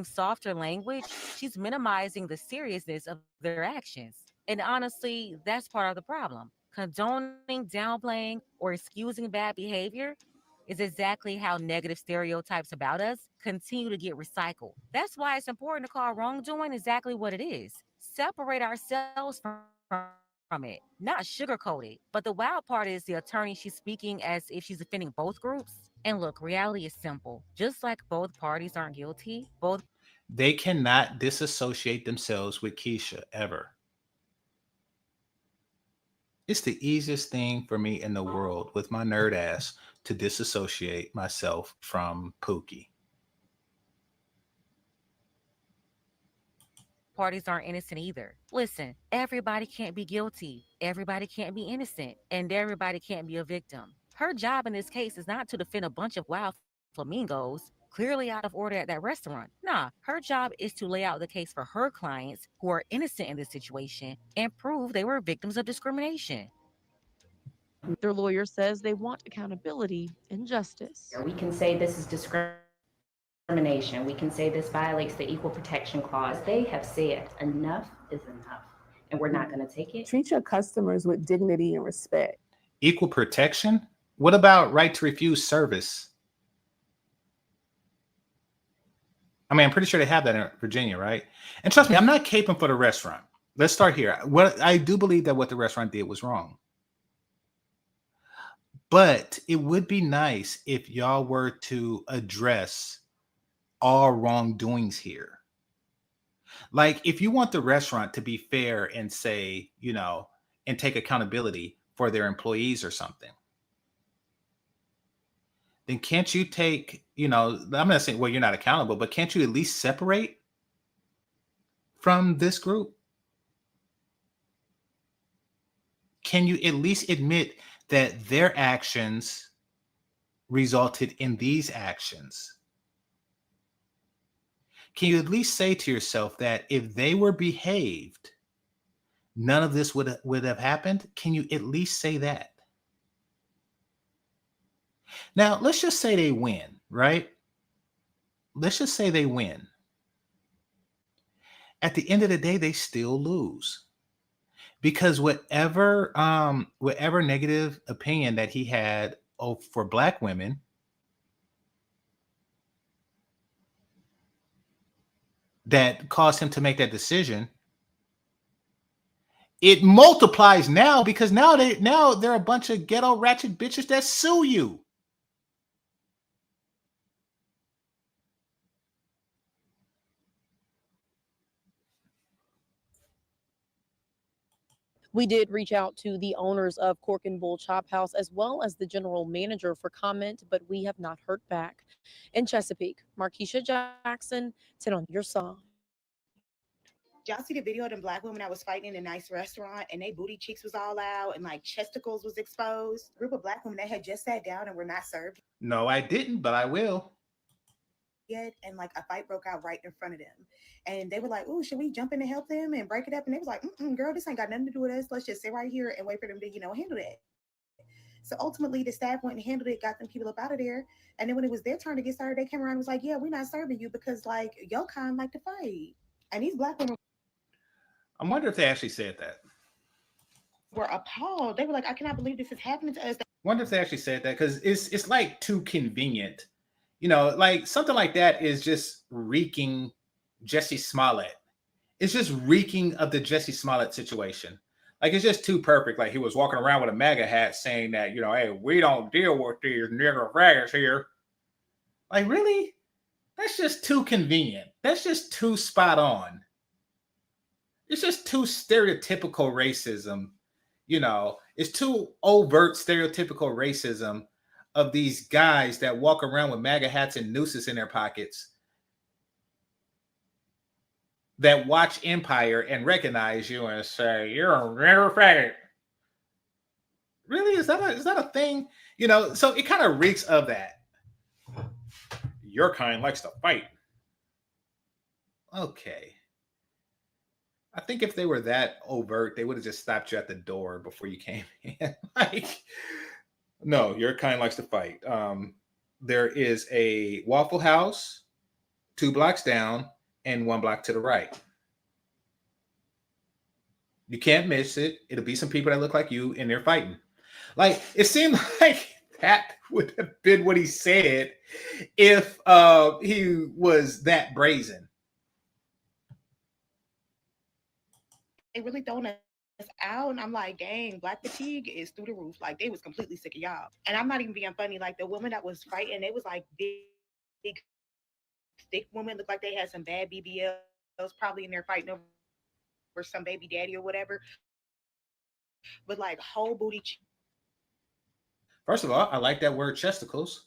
Softer language, she's minimizing the seriousness of their actions. And honestly, that's part of the problem. Condoning, downplaying, or excusing bad behavior is exactly how negative stereotypes about us continue to get recycled. That's why it's important to call wrongdoing exactly what it is. Separate ourselves from it, not sugarcoat it. But the wild part is the attorney, she's speaking as if she's defending both groups. And look, reality is simple. Just like both parties aren't guilty, they cannot disassociate themselves with Keisha ever. It's the easiest thing for me in the world with my nerd ass to disassociate myself from Pookie. parties aren't innocent either. Listen, everybody can't be guilty, everybody can't be innocent, and everybody can't be a victim. Her job in this case is not to defend a bunch of wild flamingos clearly out of order at that restaurant. Nah, her job is to lay out the case for her clients who are innocent in this situation and prove they were victims of discrimination. Their lawyer says they want accountability and justice. We can say this is discrimination. We can say this violates the Equal Protection Clause. They have said enough is enough, and we're not going to take it. Treat your customers with dignity and respect. Equal protection? What about right to refuse service? I mean, I'm pretty sure they have that in Virginia, right? And trust me, I'm not caping for the restaurant. Let's start here. What I do believe that what the restaurant did was wrong. But it would be nice if y'all were to address all wrongdoings here. Like, if you want the restaurant to be fair and say, and take accountability for their employees or something, then can't you take, I'm not saying, well, you're not accountable, but can't you at least separate from this group? Can you at least admit that their actions resulted in these actions? Can you at least say to yourself that if they were behaved, none of this would have happened? Can you at least say that? Now, let's just say they win, right? Let's just say they win. At the end of the day, they still lose. because whatever negative opinion that he had for black women, that caused him to make that decision, it multiplies now, because now they're a bunch of ghetto ratchet bitches that sue you. We did reach out to the owners of Cork and Bull Chop House as well as the general manager for comment, but we have not heard back. In Chesapeake, Markeisha Jackson, 10 on your side. Y'all see the video of them black women that was fighting in a nice restaurant and they booty cheeks was all out and like chesticles was exposed? A group of black women that had just sat down and were not served No, I didn't, but I will. yet, and like a fight broke out right in front of them. And they were like, "Ooh, should we jump in to help them and break it up?" And they was like, "Girl, this ain't got nothing to do with us. Let's just sit right here and wait for them to, handle that." So ultimately, the staff went and handled it, got them people up out of there. And then when it was their turn to get started, they came around and was like, "Yeah, we're not serving you because like your kind like to fight." And these black women, I wonder if they actually said that. were appalled. They were like, "I cannot believe this is happening to us." Wonder if they actually said that, because it's like too convenient. Like something like that is just reeking Jesse Smollett. It's just reeking of the Jesse Smollett situation. Like, it's just too perfect. Like, he was walking around with a MAGA hat saying that, hey, we don't deal with these nigger faggots here. Like, really? That's just too convenient. That's just too spot on. It's just too stereotypical racism. It's too overt stereotypical racism of these guys that walk around with MAGA hats and nooses in their pockets, that watch Empire and recognize you and say, "You're a rare faggot." Really? Is that a thing? So it kind of reeks of that. Your kind likes to fight. Okay. I think if they were that overt, they would have just stopped you at the door before you came in. Like, no, your kind likes to fight. There is a Waffle House 2 blocks down and 1 block to the right. You can't miss it. It'll be some people that look like you and they're fighting. Like, it seemed like that would have been what he said if he was that brazen. They really throwing us out, and I'm like, dang, black fatigue is through the roof. Like, they was completely sick of y'all. And I'm not even being funny. Like, the woman that was fighting, they was like big thick women, looked like they had some bad BBLs, probably in there fighting over some baby daddy or whatever. But like whole booty. First of all, I like that word chesticles.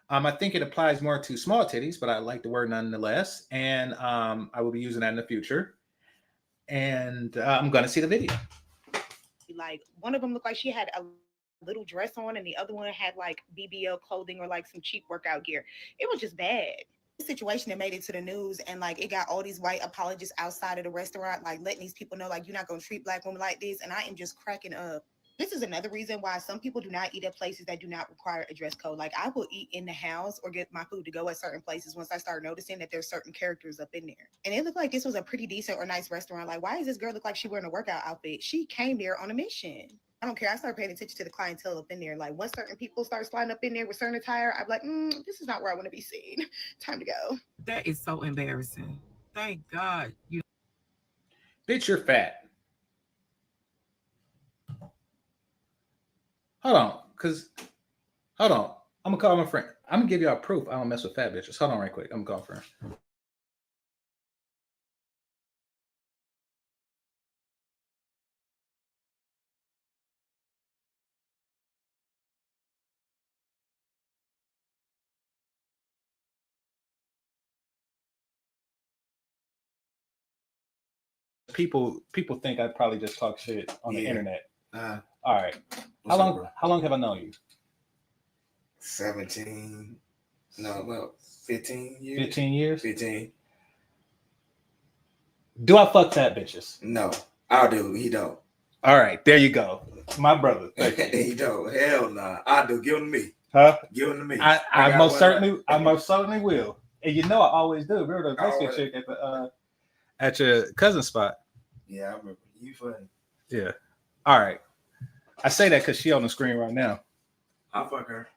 I think it applies more to small titties, but I like the word nonetheless. And I will be using that in the future. And I'm going to see the video. Like, one of them looked like she had a little dress on and the other one had like BBL clothing or like some cheap workout gear. It was just bad. The situation that made it to the news, and like it got all these white apologists outside of the restaurant, like letting these people know, like, you're not going to treat black women like this. And I am just cracking up. This is another reason why some people do not eat at places that do not require a dress code. Like, I will eat in the house or get my food to go at certain places once I start noticing that there's certain characters up in there. And it looked like this was a pretty decent or nice restaurant. Like, why does this girl look like she wearing a workout outfit? She came there on a mission. I don't care. I started paying attention to the clientele up in there. Like, once certain people start sliding up in there with certain attire, I'm like, this is not where I want to be seen. Time to go. That is so embarrassing. Thank God you. Bitch, you're fat. Hold on. I'm going to call my friend. I'm going to give y'all proof I don't mess with fat bitches. Hold on right quick. I'm going to call a friend. People think I probably just talk shit on the internet. All right. How long have I known you? 17. No, well, 15 years. 15 years? 15. Do I fuck fat bitches? No, I do. He don't. All right, there you go. My brother. He don't. Hell nah. I do. Give him to me. Huh? Give him to me. I most certainly will. And you know I always do. Remember the Mexican chick at your cousin's spot? Yeah, I remember. You funny. Yeah. All right. I say that because she on the screen right now. I'll fuck her.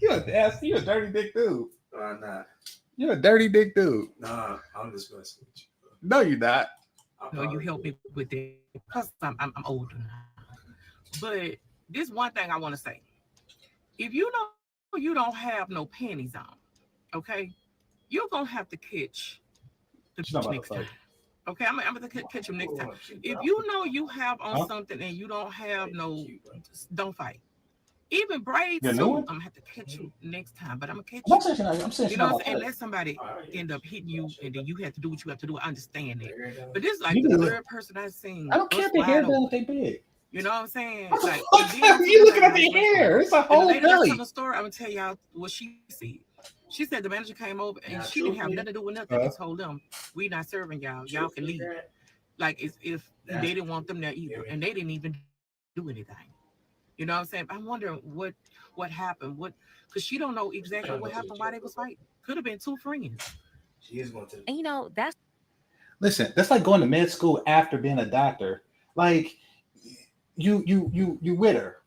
You a dirty dick dude. Nah. You're a dirty dick dude. Nah, I'm just messing with you. No, you're not. No, you help me with that because I'm older now. But this one thing I want to say: if you know you don't have no panties on, okay, you're gonna have to catch the next time. Okay, I'm gonna catch him next time. If you know you have on something and you don't have no, don't fight. Even braids too. I'm gonna have to catch you next time, but I'm gonna catch you. I'm saying, you know what I'm saying? Unless somebody end up hitting you and then you have to do what you have to do. I understand that. But this is like the third person I've seen. I don't care if the hair down if they big. You know what I'm saying? What the like, fuck? You looking at the hair? It's a whole belly. The story, I'm gonna tell y'all what she said. She said the manager came over and she didn't have nothing to do with nothing. They told them, "We not serving y'all. Y'all can leave." Like as if they didn't want them there either, and they didn't even do anything. You know what I'm saying? I'm wondering what happened. Because she don't know exactly what happened. Why they was fighting? Could have been two friends. She is going to. And you know that's. Listen, that's like going to med school after being a doctor. Like you with her.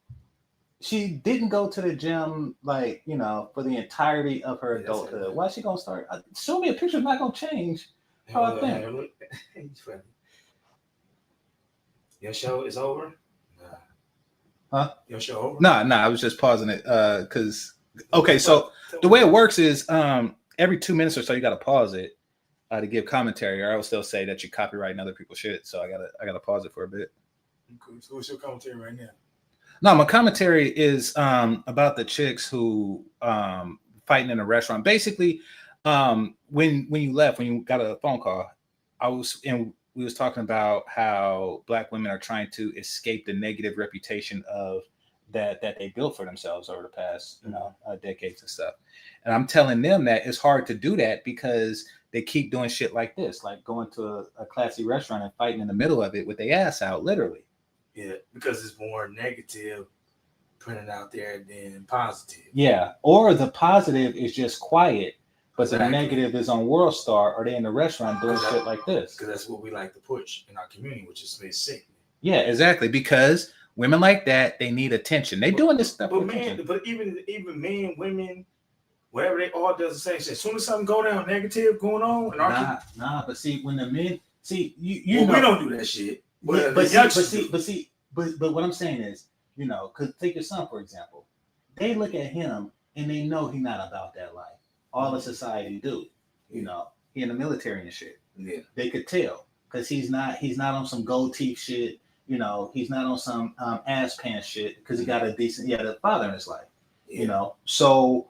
She didn't go to the gym like for the entirety of her adulthood. Why is she gonna start? Show me a picture. Not gonna change how I think. Your show is over. Huh? Your show over? Nah. I was just pausing it because so the way it works is every 2 minutes or so you got to pause it to give commentary, or else they'll say that you're copyrighting other people's shit. So I gotta pause it for a bit. Cool. So what's your commentary right now? No, my commentary is about the chicks who fighting in a restaurant. Basically, when you left, when you got a phone call, we was talking about how Black women are trying to escape the negative reputation of that they built for themselves over the past decades and stuff. And I'm telling them that it's hard to do that because they keep doing shit like this, like going to a classy restaurant and fighting in the middle of it with their ass out, literally. Yeah, because it's more negative printed out there than positive. Yeah, or the positive is just quiet, but the negative is on World Star, or they in the restaurant doing shit like this. Because that's what we like to push in our community, which is very sick. Yeah, exactly. Because women like that, they need attention. They doing this stuff. But even men, women, whatever, they all does the same shit. As soon as something go down negative going on, but see, when the men we don't do that shit. But what I'm saying is, because take your son for example, they look at him and they know he's not about that life. All of society do, he in the military and shit. Yeah, they could tell because he's not on some gold teeth shit. He's not on some ass pants shit because he got a father in his life. Yeah. So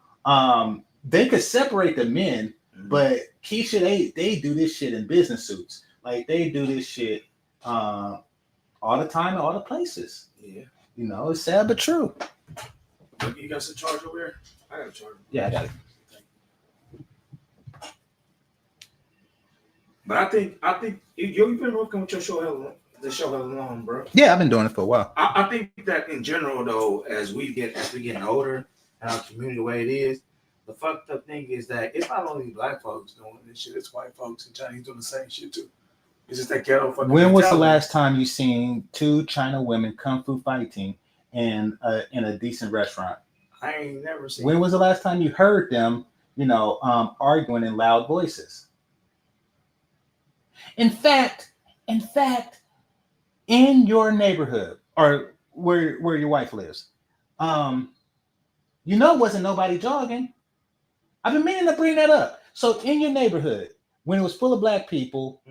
they could separate the men, but Keisha, they do this shit in business suits. Like they do this shit all the time in all the places. Yeah. It's sad but true. You got some charge over there? I got a charge. Yeah, I got it. But I think you've been working with your show hella long, bro. Yeah, I've been doing it for a while. I think that in general though, as we getting older and our community the way it is, the fucked up thing is that it's not only Black folks doing this shit, it's white folks and Chinese doing the same shit too. It's just that ghetto fucking When was the mentality. last time you seen two China women kung fu fighting in a decent restaurant? I ain't never seen. When was the last time you heard them, arguing in loud voices? In fact, in your neighborhood or where your wife lives, wasn't nobody jogging. I've been meaning to bring that up. So in your neighborhood, when it was full of Black people,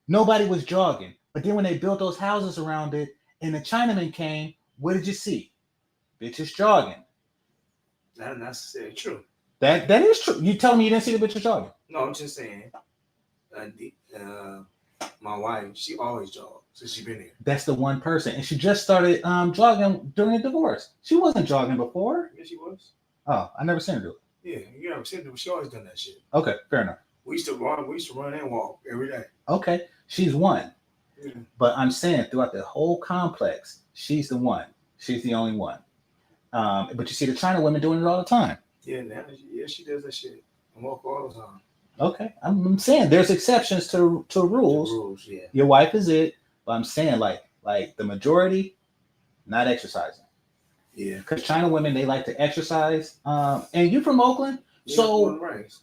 nobody was jogging. But then when they built those houses around it and the Chinamen came, what did you see? Bitches jogging. That's not necessarily true. That is true. You telling me you didn't see the bitches jogging? No, I'm just saying. My wife, she always jogs since she been here. That's the one person, and she just started jogging during the divorce. She wasn't jogging before. Yeah, she was. Oh, I never seen her do it. Yeah, you never seen her, but she always done that shit. Okay, fair enough. We used to run and walk every day. Okay, she's one. Yeah. But I'm saying throughout the whole complex, she's the one. She's the only one. But you see the China women doing it all the time. Yeah, she does that shit and walk all the time. Okay, I'm saying there's exceptions to rules. Rules, yeah. Your wife is it, but I'm saying like the majority not exercising. Yeah. Because China women, they like to exercise. And you from Oakland, Yeah, so born and raised.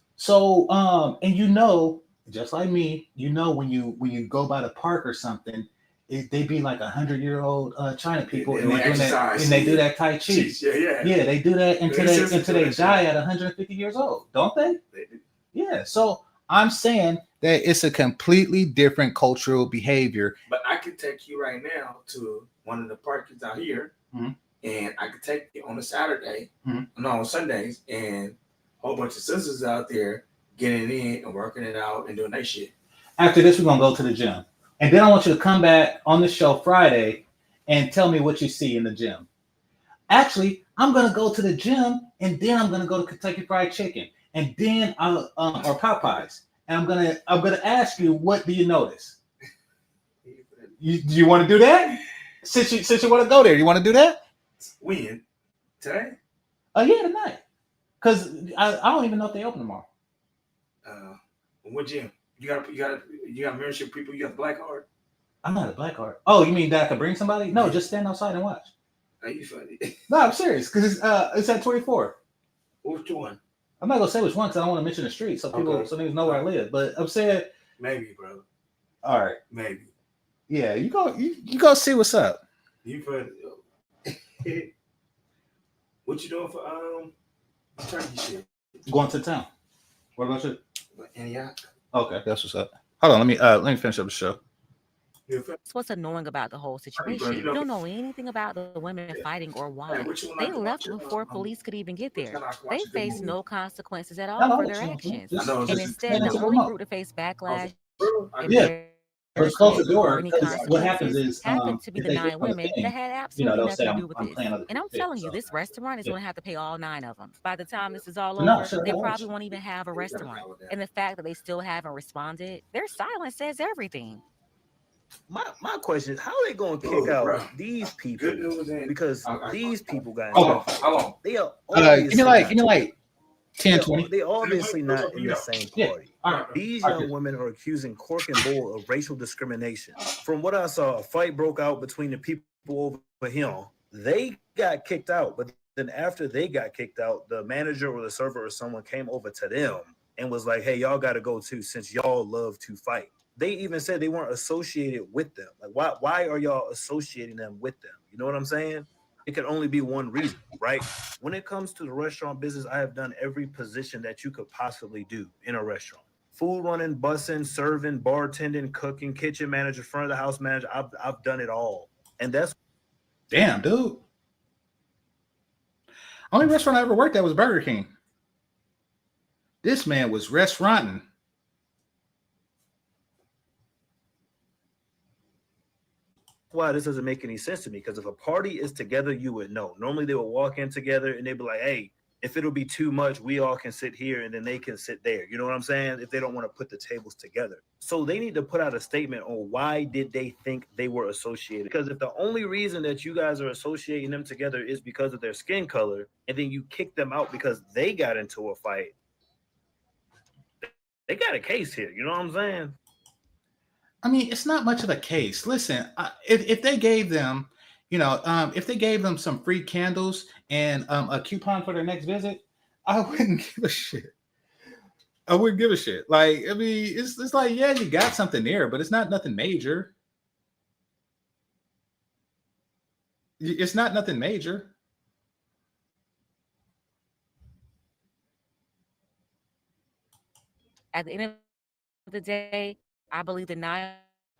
and just like me, when you go by the park or something, they be like 100-year-old China people, and they they're doing that, and they do that Tai Chi. Yeah, they do that until they die at 150 years old, don't they? They do. Yeah. So I'm saying that it's a completely different cultural behavior. But I could take you right now to one of the parks out here, and I could take you on a Saturday, no, on Sundays, and a whole bunch of sisters out there getting in and working it out and doing that shit. After this, we're gonna go to the gym, and then I want you to come back on the show Friday and tell me what you see in the gym. Actually, I'm gonna go to the gym, and then I'm gonna go to Kentucky Fried Chicken, and then or Popeyes, and I'm gonna ask you, what do you notice? Do you want to do that? Since you want to go there, you want to do that? When? Today? Yeah, tonight. Because I don't even know if they open tomorrow. What gym? You got membership people. You got the black card. I'm not a black card. Oh, you mean that I could bring somebody? No, just stand outside and watch. Are you funny? No, I'm serious. Because it's at 24. Which one? I'm not gonna say which one because I don't want to mention the street, so people know where I live. But I'm saying maybe, bro. All right, maybe. Yeah, you go see what's up. You funny. What you doing for turkey shit? Going to town. What about you? Antioch. Okay, that's what's up. Hold on, let me finish up the show. That's what's annoying about the whole situation. You don't know anything about the women fighting or why. They left before police could even get there. They faced no consequences at all for their actions. And instead, the only group to face backlash But close the door. What happens is happened to be the 9 women that had absolutely they'll nothing say to do with this. And I'm telling you, this restaurant is going to have to pay all 9 of them. By the time this is all over, they probably won't even have a restaurant. And the fact that they still haven't responded, their silence says everything. My question is, how are they going to kick out these people? Because these people got they are give me like 10, 20. They obviously not in the same party. These young women are accusing Cork and Bull of racial discrimination. From what I saw, a fight broke out between the people over him. They got kicked out, but then after they got kicked out, the manager or the server or someone came over to them and was like, hey, y'all got to go too, since y'all love to fight. They even said they weren't associated with them. Like, why are y'all associating them with them? You know what I'm saying? It could only be one reason, right? When it comes to the restaurant business, I have done every position that you could possibly do in a restaurant. Food running, bussing, serving, bartending, cooking, kitchen manager, front of the house manager. I've done it all. And that's... Damn, dude. Only restaurant I ever worked at was Burger King. This man was restauranting. Why this doesn't make any sense to me, because if a party is together, you would know. Normally they would walk in together and they'd be like, hey, if it'll be too much, we all can sit here and then they can sit there. You know what I'm saying? If they don't want to put the tables together. So they need to put out a statement on why did they think they were associated. Because if the only reason that you guys are associating them together is because of their skin color, and then you kick them out because they got into a fight, they got a case here. You know what I'm saying? I mean, it's not much of a case. Listen, if they gave them, if they gave them some free candles and a coupon for their next visit, I wouldn't give a shit. I wouldn't give a shit. Like, I mean, it's like, yeah, you got something there, but it's not nothing major. It's not nothing major. At the end of the day, I believe the 9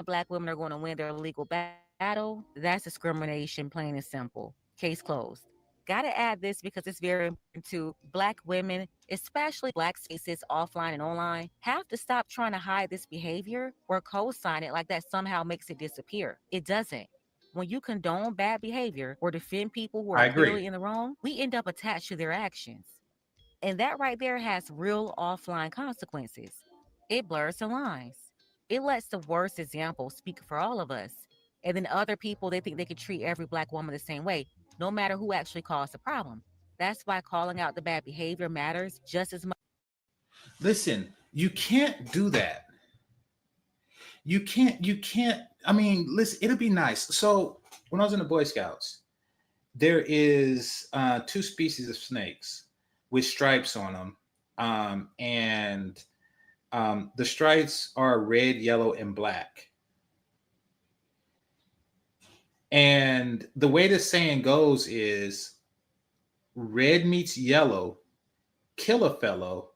Black women are going to win their legal battle. That's discrimination, plain and simple. Case closed. Got to add this because it's very important to Black women, especially Black spaces offline and online, have to stop trying to hide this behavior or co-sign it like that somehow makes it disappear. It doesn't. When you condone bad behavior or defend people who are clearly in the wrong, we end up attached to their actions. And that right there has real offline consequences. It blurs the lines. It lets the worst example speak for all of us. And then other people, they think they can treat every Black woman the same way, no matter who actually caused the problem. That's why calling out the bad behavior matters just as much. Listen, You can't do that. You can't. I mean, listen, it'll be nice. So when I was in the Boy Scouts, there is 2 species of snakes with stripes on them. And the stripes are red, yellow, and black. And the way the saying goes is red meets yellow, kill a fellow.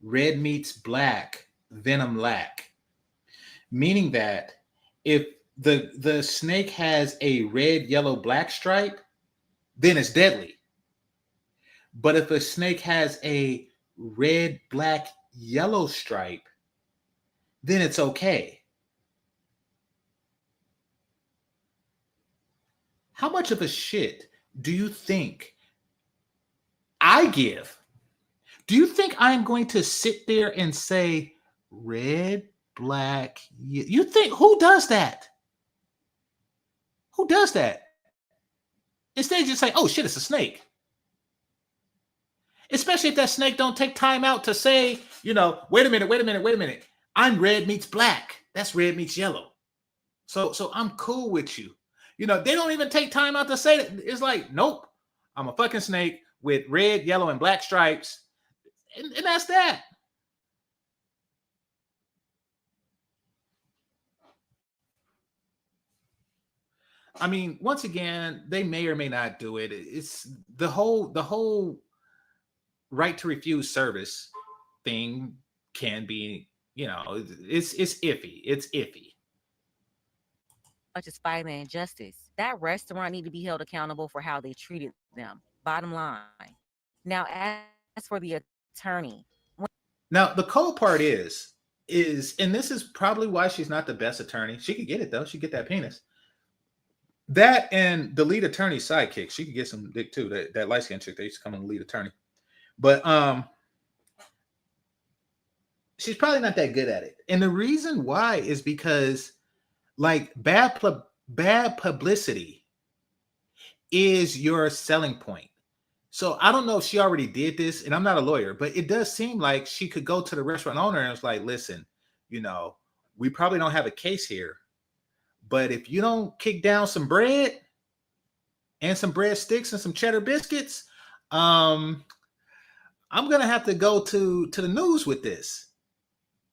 Red meets black, venom lack. Meaning that if the snake has a red, yellow, black stripe, then it's deadly. But if a snake has a red, black, yellow stripe, then it's okay. How much of a shit do you think I give? Do you think I'm going to sit there and say red, black? You think, who does that? Who does that? Instead, you just say, "Oh shit, it's a snake." Especially if that snake don't take time out to say, wait a minute. I'm red meets black. That's red meets yellow. So I'm cool with you. They don't even take time out to say that. It's like, nope, I'm a fucking snake with red, yellow, and black stripes. And that's that. I mean, once again, they may or may not do it. It's the whole right to refuse service thing can be, it's iffy. It's iffy. Much as fighting injustice. That restaurant need to be held accountable for how they treated them. Bottom line. Now, as for the attorney. Now, the cold part is, and this is probably why she's not the best attorney. She could get it though. She could get that penis. That and the lead attorney's sidekick. She could get some dick too. That light skinned chick that used to come on the lead attorney. But she's probably not that good at it. And the reason why is because like bad publicity is your selling point. So I don't know if she already did this, and I'm not a lawyer, but it does seem like she could go to the restaurant owner and it's like, listen, we probably don't have a case here, but if you don't kick down some bread and some breadsticks and some cheddar biscuits, I'm gonna have to go to the news with this.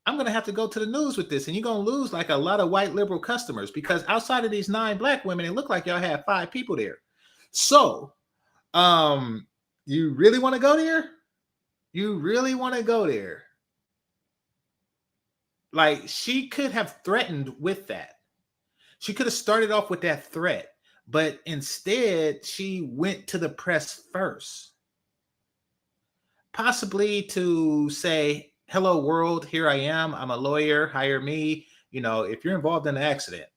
And you're gonna lose like a lot of white liberal customers because outside of these 9 black women, it looked like y'all had 5 people there. So, you really want to go there? Like, she could have threatened with that. She could have started off with that threat, but instead she went to the press first. Possibly to say, "Hello world, here I am. I'm a lawyer, hire me. If you're involved in an accident,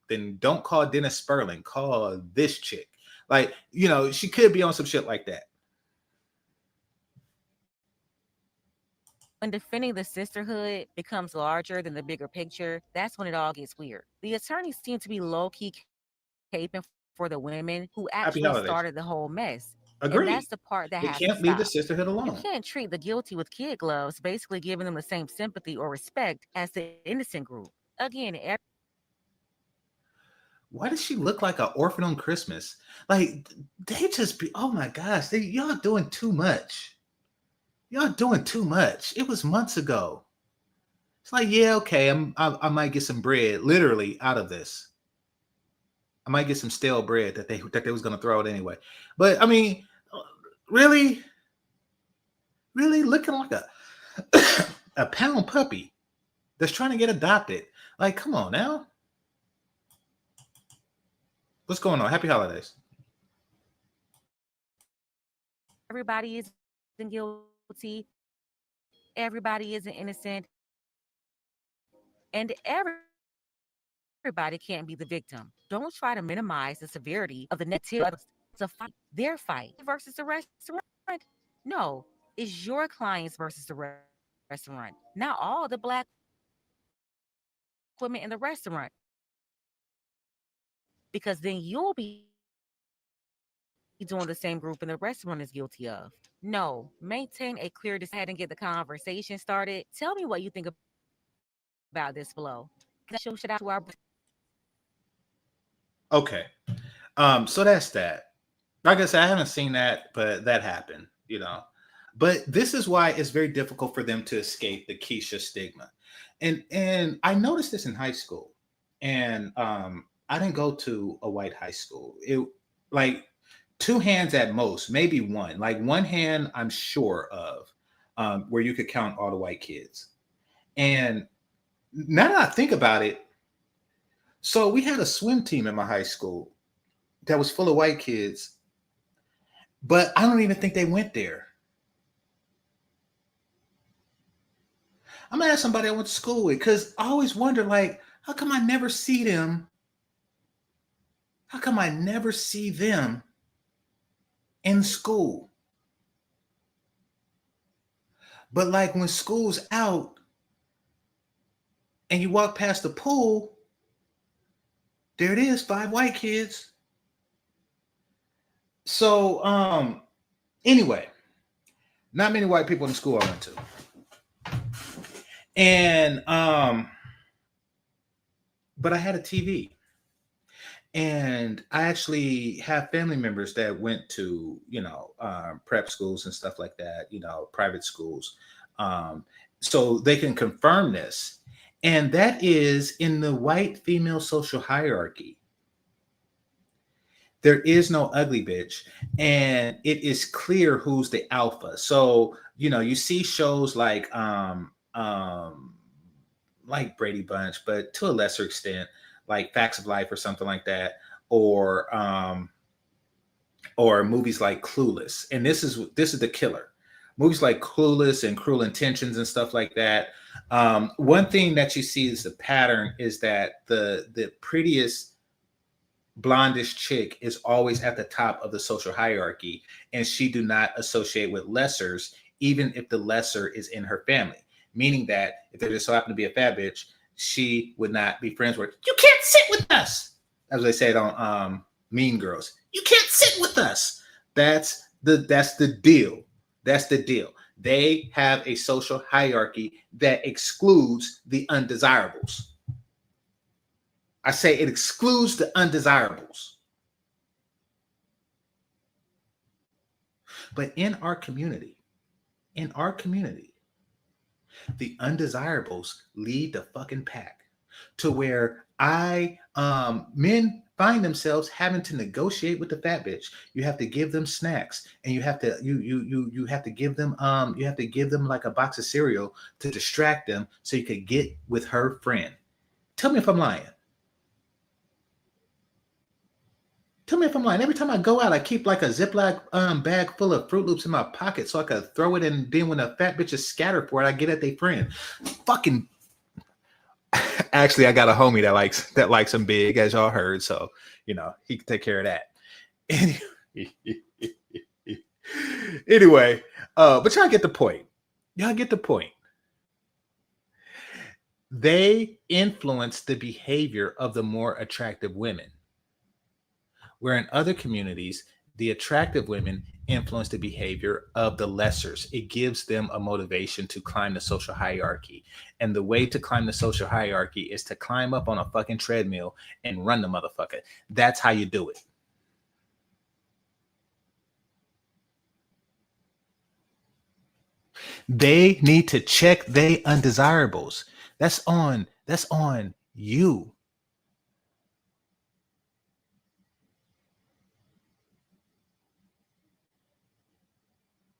then don't call Dennis Sperling, call this chick." Like, she could be on some shit like that. When defending the sisterhood becomes larger than the bigger picture, that's when it all gets weird. The attorneys seem to be low-key caping for the women who actually started the whole mess. Agreed. And that's the part that has to stop. They can't leave the sisterhood alone. You can't treat the guilty with kid gloves, basically giving them the same sympathy or respect as the innocent group. Again, why does she look like an orphan on Christmas? Like, they just be, oh my gosh, y'all doing too much. It was months ago. It's like, yeah, okay, I might get some bread, literally, out of this. I might get some stale bread that they was gonna throw out anyway. But I mean, really looking like a pound puppy that's trying to get adopted. Like, come on now. What's going on? Happy holidays. Everybody isn't guilty. Everybody isn't innocent. And everybody can't be the victim. Don't try to minimize the severity of the negative. It's a fight. Their fight versus the restaurant. No, it's your clients versus the restaurant. Not all the black women in the restaurant. Because then you'll be doing the same group and the restaurant is guilty of. No, maintain a clear decision and get the conversation started. Tell me what you think about this flow. Show shit out to our. Okay. So that's that. Like I said, I haven't seen that, but that happened, you know. But this is why it's very difficult for them to escape the Keisha stigma. And I noticed this in high school. And I didn't go to a white high school. It like two hands at most, maybe one. Like one hand I'm sure of, where you could count all the white kids. And now that I think about it, so we had a swim team in my high school that was full of white kids, but I don't even think they went there. I'm gonna ask somebody I went to school with because I always wonder, like, how come I never see them? How come I never see them in school? But like when school's out and you walk past the pool, there it is, 5 white kids. So anyway, not many white people in the school I went to. And but I had a TV. And I actually have family members that went to, prep schools and stuff like that, private schools. Um, so they can confirm this. And that is in the white female social hierarchy. There is no ugly bitch. And it is clear who's the alpha. So, you see shows like Brady Bunch, but to a lesser extent, like Facts of Life or something like that, or movies like Clueless. And this is the killer. Movies like Clueless and Cruel Intentions and stuff like that. One thing that you see is the pattern is that the prettiest blondish chick is always at the top of the social hierarchy, and she do not associate with lessers, even if the lesser is in her family. Meaning that if there just so happen to be a fat bitch, she would not be friends with. You can't sit with us, as they said on Mean Girls. You can't sit with us. That's the deal. That's the deal. They have a social hierarchy that excludes the undesirables. I say it excludes the undesirables. But in our community, the undesirables lead the fucking pack to where men find themselves having to negotiate with the fat bitch. You have to give them snacks, and you have to give them like a box of cereal to distract them so you could get with her friend. Tell me if I'm lying. Every time I go out, I keep like a Ziploc bag full of Fruit Loops in my pocket so I could throw it in. And then when a fat bitch is scattered for it, I get at their friend. Fucking. Actually, I got a homie that likes them big, as y'all heard. So he can take care of that. Anyway, but y'all get the point. They influence the behavior of the more attractive women. Where in other communities, the attractive women influence the behavior of the lessers. It gives them a motivation to climb the social hierarchy. And the way to climb the social hierarchy is to climb up on a fucking treadmill and run the motherfucker. That's how you do it. They need to check they undesirables. That's on you.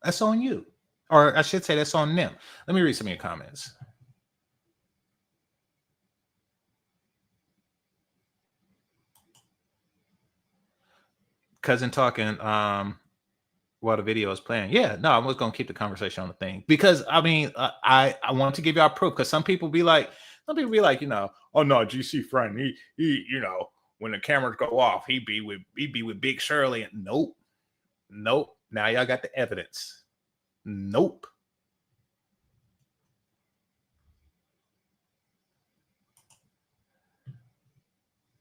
That's on you. Or I should say that's on them. Let me read some of your comments. Cousin talking while the video is playing. Yeah, no, I was going to keep the conversation on the thing. Because, I want to give y'all proof. Because some people be like, oh no, GC friend, he when the cameras go off, he be with Big Shirley. And nope. Now y'all got the evidence. Nope.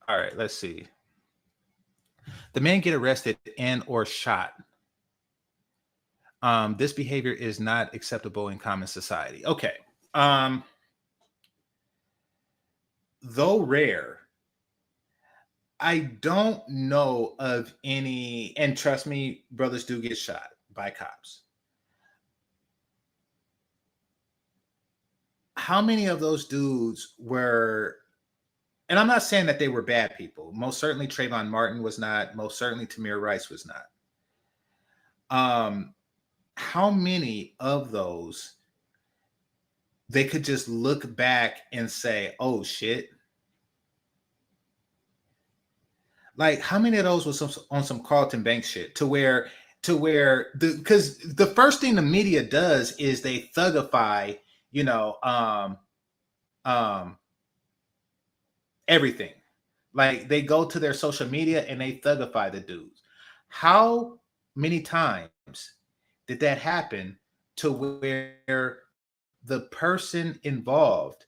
All right, let's see. The men get arrested and or shot. This behavior is not acceptable in common society. Okay. Though rare, I don't know of any, and trust me, brothers do get shot by cops. How many of those dudes were, and I'm not saying that they were bad people. Most certainly Trayvon Martin was not. Most certainly Tamir Rice was not. How many of those they could just look back and say, oh shit? Like, how many of those was on some Carlton Banks shit to where because the first thing the media does is they thugify, everything. Like, they go to their social media and they thugify the dudes. How many times did that happen to where the person involved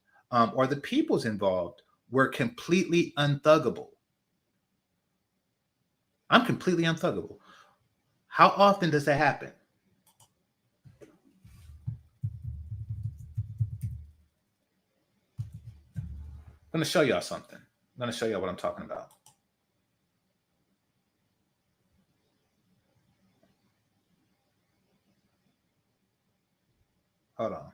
or the peoples involved were completely unthuggable? I'm completely unthuggable. How often does that happen? I'm going to show y'all something. I'm going to show y'all what I'm talking about. Hold on.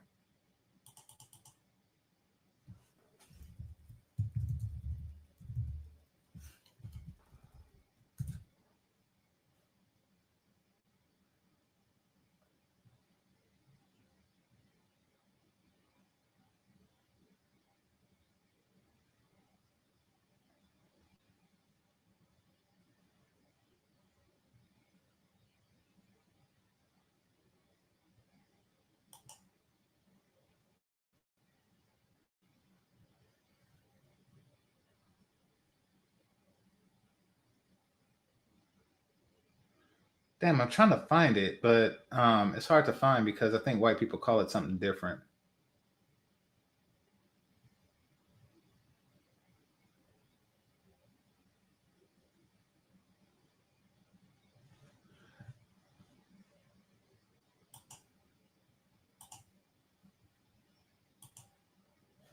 Damn, I'm trying to find it, but it's hard to find because I think white people call it something different.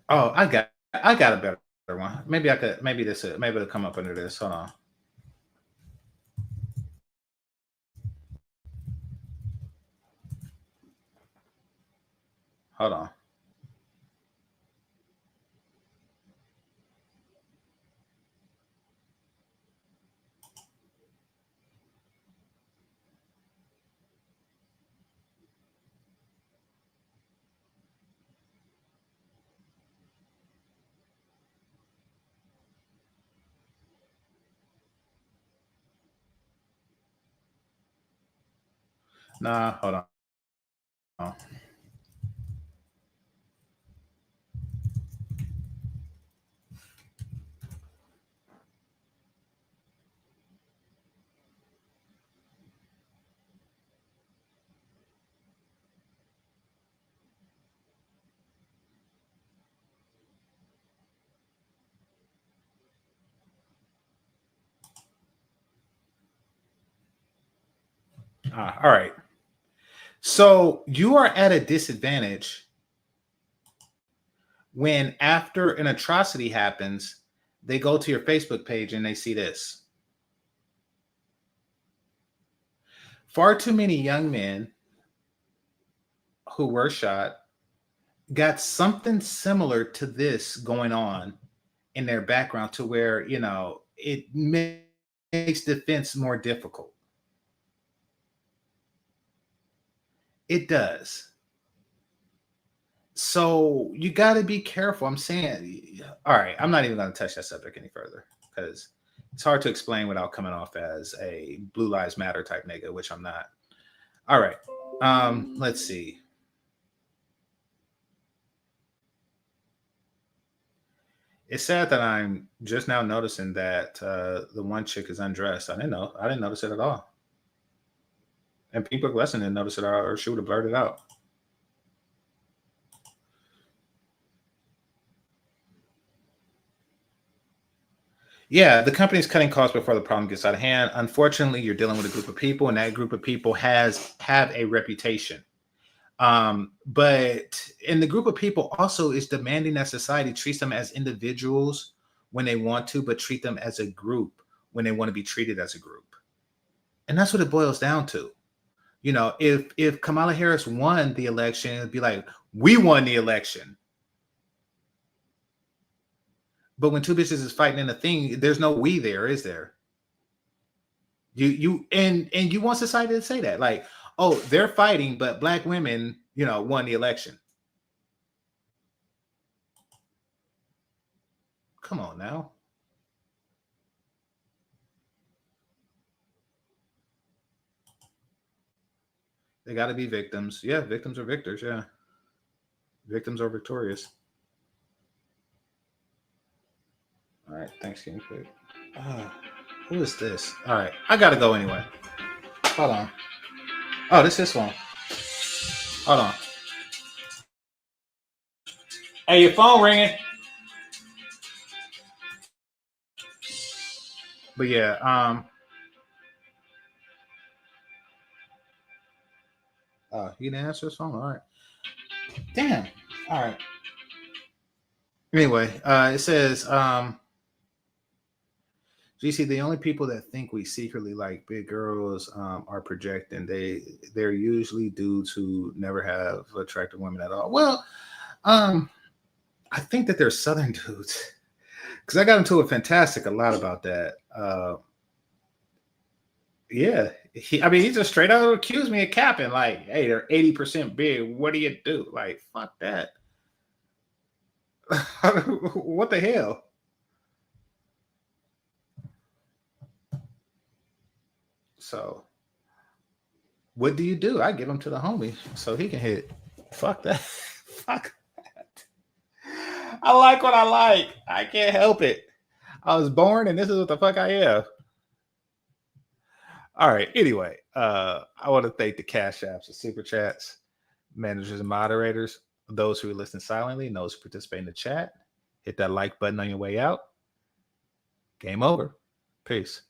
Oh, I got a better one. Maybe it'll come up under this. Hold on. Hold on. Nah, hold on. Oh. All right. So you are at a disadvantage when, after an atrocity happens, they go to your Facebook page and they see this. Far too many young men who were shot got something similar to this going on in their background, to where, it makes defense more difficult. It does. So you got to be careful. I'm saying, all right, I'm not even going to touch that subject any further because it's hard to explain without coming off as a Blue Lives Matter type nigga, which I'm not. All right. Let's see. It's sad that I'm just now noticing that the one chick is undressed. I didn't notice it at all. And people listening didn't notice it, or she would have blurted out. Yeah, the company's cutting costs before the problem gets out of hand. Unfortunately, you're dealing with a group of people, and that group of people have a reputation. But in the group of people also is demanding that society treats them as individuals when they want to, but treat them as a group when they want to be treated as a group. And that's what it boils down to. You know, if Kamala Harris won the election, it'd be like, we won the election. But when two bitches is fighting in a thing, there's no we there, is there? You want society to say that, like, oh, they're fighting, but black women, you know, won the election. Come on now. They got to be victims. Yeah, victims are victors. Yeah, victims are victorious. All right, Thanksgiving food. Who is this? All right, I gotta go anyway. Hold on. Oh, this one. Hold on. Hey, your phone ringing. But yeah, you didn't answer his phone. All right. Damn. All right. Anyway, it says, GC, the only people that think we secretly like big girls are projecting. They're usually due to never have attractive women at all. Well, I think that they're Southern dudes, because I got into a lot about that. Yeah, he just straight out accused me of capping. Like, hey, they're 80% big. What do you do? Like, fuck that. What the hell? So, what do you do? I give him to the homie so he can hit. Fuck that. Fuck that. I like what I like. I can't help it. I was born, and this is what the fuck I am. All right. Anyway, I want to thank the Cash Apps and Super Chats, managers and moderators, those who listen silently, and those who participate in the chat. Hit that like button on your way out. Game over. Peace.